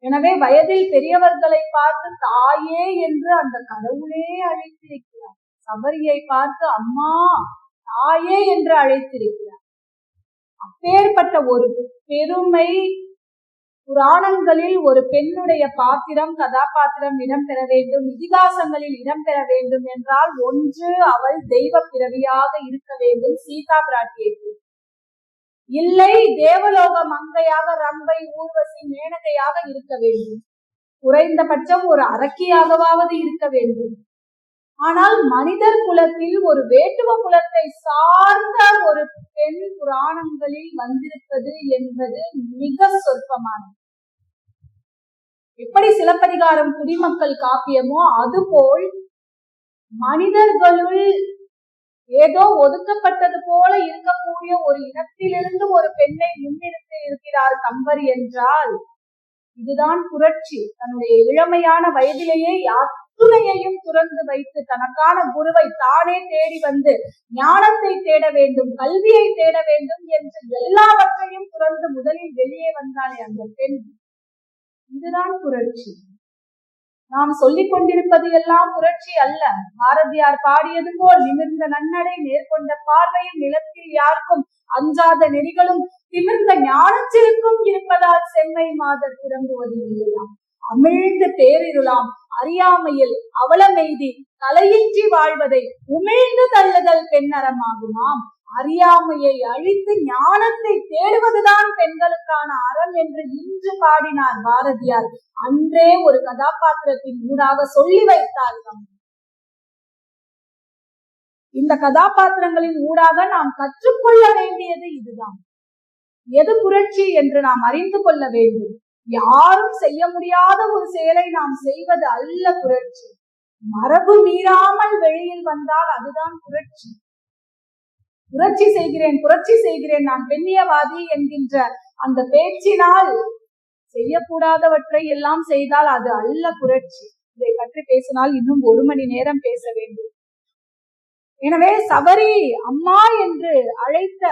எனவே வயதில் பெரியவர்களை பார்த்து தாயே என்று அந்த கடவுளே அழைத்திருக்கிறார். சபரியை பார்த்து அம்மா தாயே என்று அழைத்திருக்கிறார். அப்பேற்பட்ட ஒரு பெருமை புராணங்களில் ஒரு பெண்ணுடைய பாத்திரம், கதாபாத்திரம் இடம்பெற வேண்டும், இதிகாசங்களில் இடம்பெற வேண்டும் என்றால் ஒன்று அவள் தெய்வ பிறவியாக இருக்க வேண்டும், சீதா பிராட்டியை. இல்லை தேவலோக மங்கையாக ரம்பை, ஊர்வசி, மேனகையாக இருக்க வேண்டும். குறைந்தபட்சம் ஒரு அரக்கியாகவாவது இருக்க வேண்டும். ஆனால் மனிதர் குலத்தில் ஒரு வேட்டுவ குலத்தை சார்ந்த ஒரு பெண் புராணங்களில் வந்திருப்பது என்பது மிக சொற்பமானது. எப்படி சிலப்பதிகாரம் குடிமக்கள் காப்பியமோ அதுபோல் மனிதர்களுள் ஏதோ ஒதுக்கப்பட்டது போல இருக்கக்கூடிய ஒரு இனத்திலிருந்து ஒரு பெண்ணை முன்னிறுத்தி இருக்கிறார் கம்பர் என்றால் இதுதான் புரட்சி. தன்னுடைய இளமையான வயதிலேயே அத்துணையையும் துறந்து வைத்து தனக்கான குருவை தானே தேடி வந்து ஞானத்தை தேட வேண்டும், கல்வியை தேட வேண்டும் என்று எல்லாவற்றையும் துறந்து முதலில் வெளியே வந்தாலே அந்த பெண். இதுதான் புரட்சி. நாம் சொல்லிக் கொண்டிருப்பது எல்லாம் புரட்சி அல்ல. பாரதியார் பாடியது போல் நிமிர்ந்த நன்னடை, நேர்கொண்ட பார்வையும், நிலத்தில் யாருக்கும் அஞ்சாத நெறிகளும், திமிர்ந்த ஞானச்சிற்கும் இருப்பதால் செம்மை மாதர் திரும்புவது இல்லையாம். அமிழ்ந்து பேரிருளாம் அறியாமையில் அவலமெய்தி தலையின்றி வாழ்வதை உமிழ்ந்து தள்ளுதல் பெண்ணறமாகுமாம். அறியாமையை அழித்து ஞானத்தை தேடுவதுதான் பெண்களுக்கான அறம் என்று இன்று பாடினார் பாரதியார். அன்றே ஒரு கதாபாத்திரத்தின் ஊடாக சொல்லி வைத்தார். இந்த கதாபாத்திரங்களின் ஊடாக நாம் கற்றுக்கொள்ள வேண்டியது இதுதான். எது புரட்சி என்று நாம் அறிந்து கொள்ள வேண்டும். யாரும் செய்ய முடியாத ஒரு செயலை நாம் செய்வது அல்ல புரட்சி. மரபு மீறாமல் வெளியில் வந்தால் அதுதான் புரட்சி. புரட்சி செய்கிறேன், புரட்சி செய்கிறேன், நான் பெண்ணியவாதி என்கின்ற அந்த பேச்சினால் செய்யக்கூடாதவற்றை எல்லாம் செய்தால் அது அல்ல புரட்சி. இதை பற்றி பேசினால் இன்னும் 1 மணி நேரம் பேச வேண்டும். எனவே சபரி அம்மா என்று அழைத்த,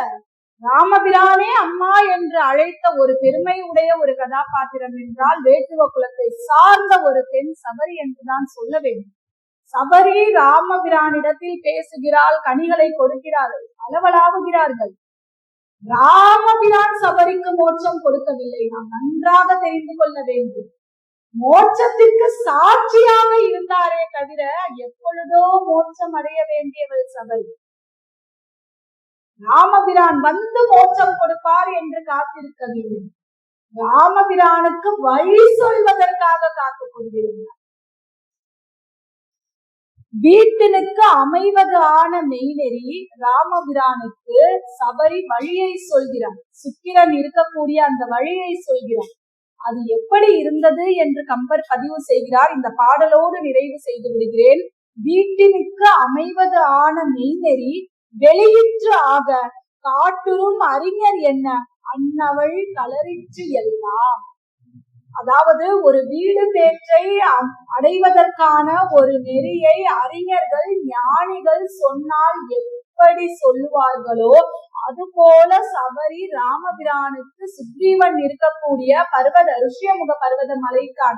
ராமபிரானே அம்மா என்று அழைத்த ஒரு பெருமை உடைய ஒரு கதாபாத்திரம் என்றால் வேட்டுவ குலத்தை சார்ந்த ஒரு பெண் சபரி என்றுதான் சொல்ல வேண்டும். சபரி ராமபிரானிடத்தில் பேசுகிறாள், கனிகளை கொடுக்கிறார்கள், அளவலாவுகிறார்கள். ராமபிரான் சபரிக்கு மோட்சம் கொடுக்கவில்லை. நாம் நன்றாக தெரிந்து கொள்ள வேண்டும். மோட்சத்திற்கு சாட்சியாக இருந்தாரே தவிர எப்பொழுதோ மோட்சம் அடைய வேண்டியவள் சபரி. ராமபிரான் வந்து மோட்சம் கொடுப்பார் என்று காத்திருக்கவில்லை. ராமபிரானுக்கு வழி சொல்வதற்காக காத்துக் கொண்டிருந்தார். வீட்டினுக்கு அமைவது ஆன மெய்நெறி ராமபிரானுக்கு சபரி வழியை சொல்கிறார். சுக்கிரன் இருக்கக்கூடிய அந்த வழியை சொல்கிறார். அது எப்படி இருந்தது என்று கம்பர் பதிவு செய்கிறார். இந்த பாடலோடு நிறைவு செய்து விடுகிறேன். வீட்டினுக்கு அமைவது ஆன மெய்நெறி வெளியிற்று ஆக காட்டுறும் அறிஞர் என்ன அன்னவள் கலரிற்று எல்லாம். அதாவது ஒரு வீடு பேற்றை அடைவதற்கான ஒரு நெறியை அறிஞர்கள் ஞானிகள் சொன்னால் எப்படி சொல்லுவார்களோ அதுபோல சபரி ராமபிரானுக்கு சுக்ரீவன் இருக்கக்கூடிய பர்வத ரிஷ்யமுக பர்வத மலைக்கான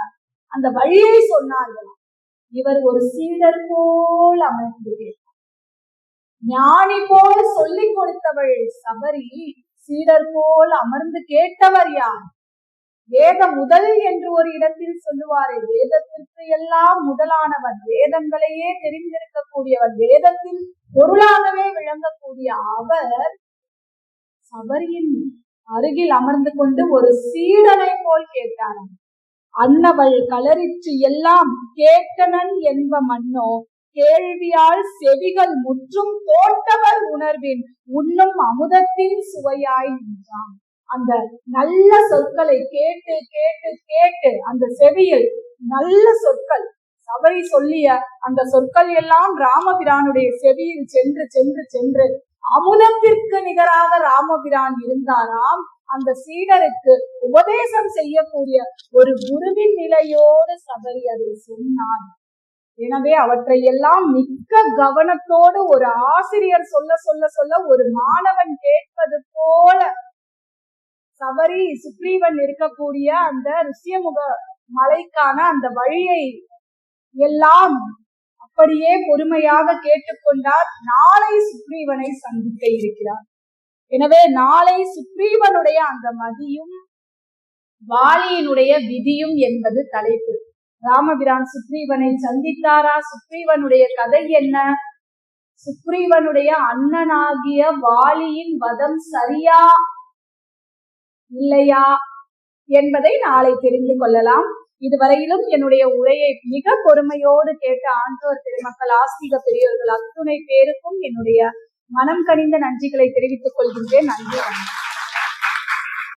அந்த வழியை சொன்னார்களாம். இவர் ஒரு சீடர் போல் அமர்ந்து ஞானி போல் சொல்லிக் கொடுத்தவள் சபரி, சீடர் போல் அமர்ந்து கேட்டவர் யார்? வேத முதல் என்று ஒரு இடத்தில் சொல்லுவாரே, வேதத்திற்கு எல்லாம் முதலானவர், வேதங்களையே தெரிந்திருக்கக்கூடியவர், வேதத்தின் பொருளாகவே விளங்கக்கூடிய அவர் சபரியின் அருகில் அமர்ந்து கொண்டு ஒரு சீடனை போல் கேட்டார். அன்னவள் கலரிற்று எல்லாம் கேட்டனன் என்ப மன்னோ கேள்வியால் செவிகள் முற்றும் தோட்டவர் உணர்வின் உண்ணும் அமுதத்தின் சுவையாய் நின்றான். அந்த நல்ல சொற்களை கேட்டு கேட்டு கேட்டு அந்த செவியில் நல்ல சொற்கள் சபரி சொல்லிய அந்த சொற்கள் எல்லாம் ராமபிரானுடைய செவியில் சென்று சென்று சென்று அமுதத்திற்கு நிகராக ராமபிரான் இருந்தாராம். அந்த சீடருக்கு உபதேசம் செய்யக்கூடிய ஒரு குருவின் நிலையோடு சபரி அதை சொன்னார். எனவே அவற்றை எல்லாம் மிக்க கவனத்தோடு ஒரு ஆசிரியர் சொல்ல சொல்ல சொல்ல ஒரு மாணவன் கேட்பது போல சபரி சுக்ரீவன் இருக்கக்கூடிய அந்த ரிஷ்யமுக மலைக்கான அந்த வழியை எல்லாம் அப்படியே பொறுமையாக கேட்டுக்கொண்டார். நாளை சுக்ரீவனை சந்திக்க இருக்கிறார். எனவே நாளை சுக்ரீவனுடைய அந்த மதியும் வாலியினுடைய விதியும் என்பது தலைப்பு. ராமபிரான் சுக்ரீவனை சந்தித்தாரா? சுக்ரீவனுடைய கதை என்ன? சுக்ரீவனுடைய அண்ணனாகிய வாலியின் வதம் சரியா இல்லையா என்பதை நாளை தெரிந்து கொள்ளலாம். இதுவரையிலும் என்னுடைய உரையை மிக பொறுமையோடு கேட்ட ஆண்டோர் பெருமக்கள், ஆஸ்திக பெரியவர்கள் அத்துணை பேருக்கும் என்னுடைய மனம் கனிந்த நன்றிகளை தெரிவித்துக் கொள்கின்றேன். நன்றி.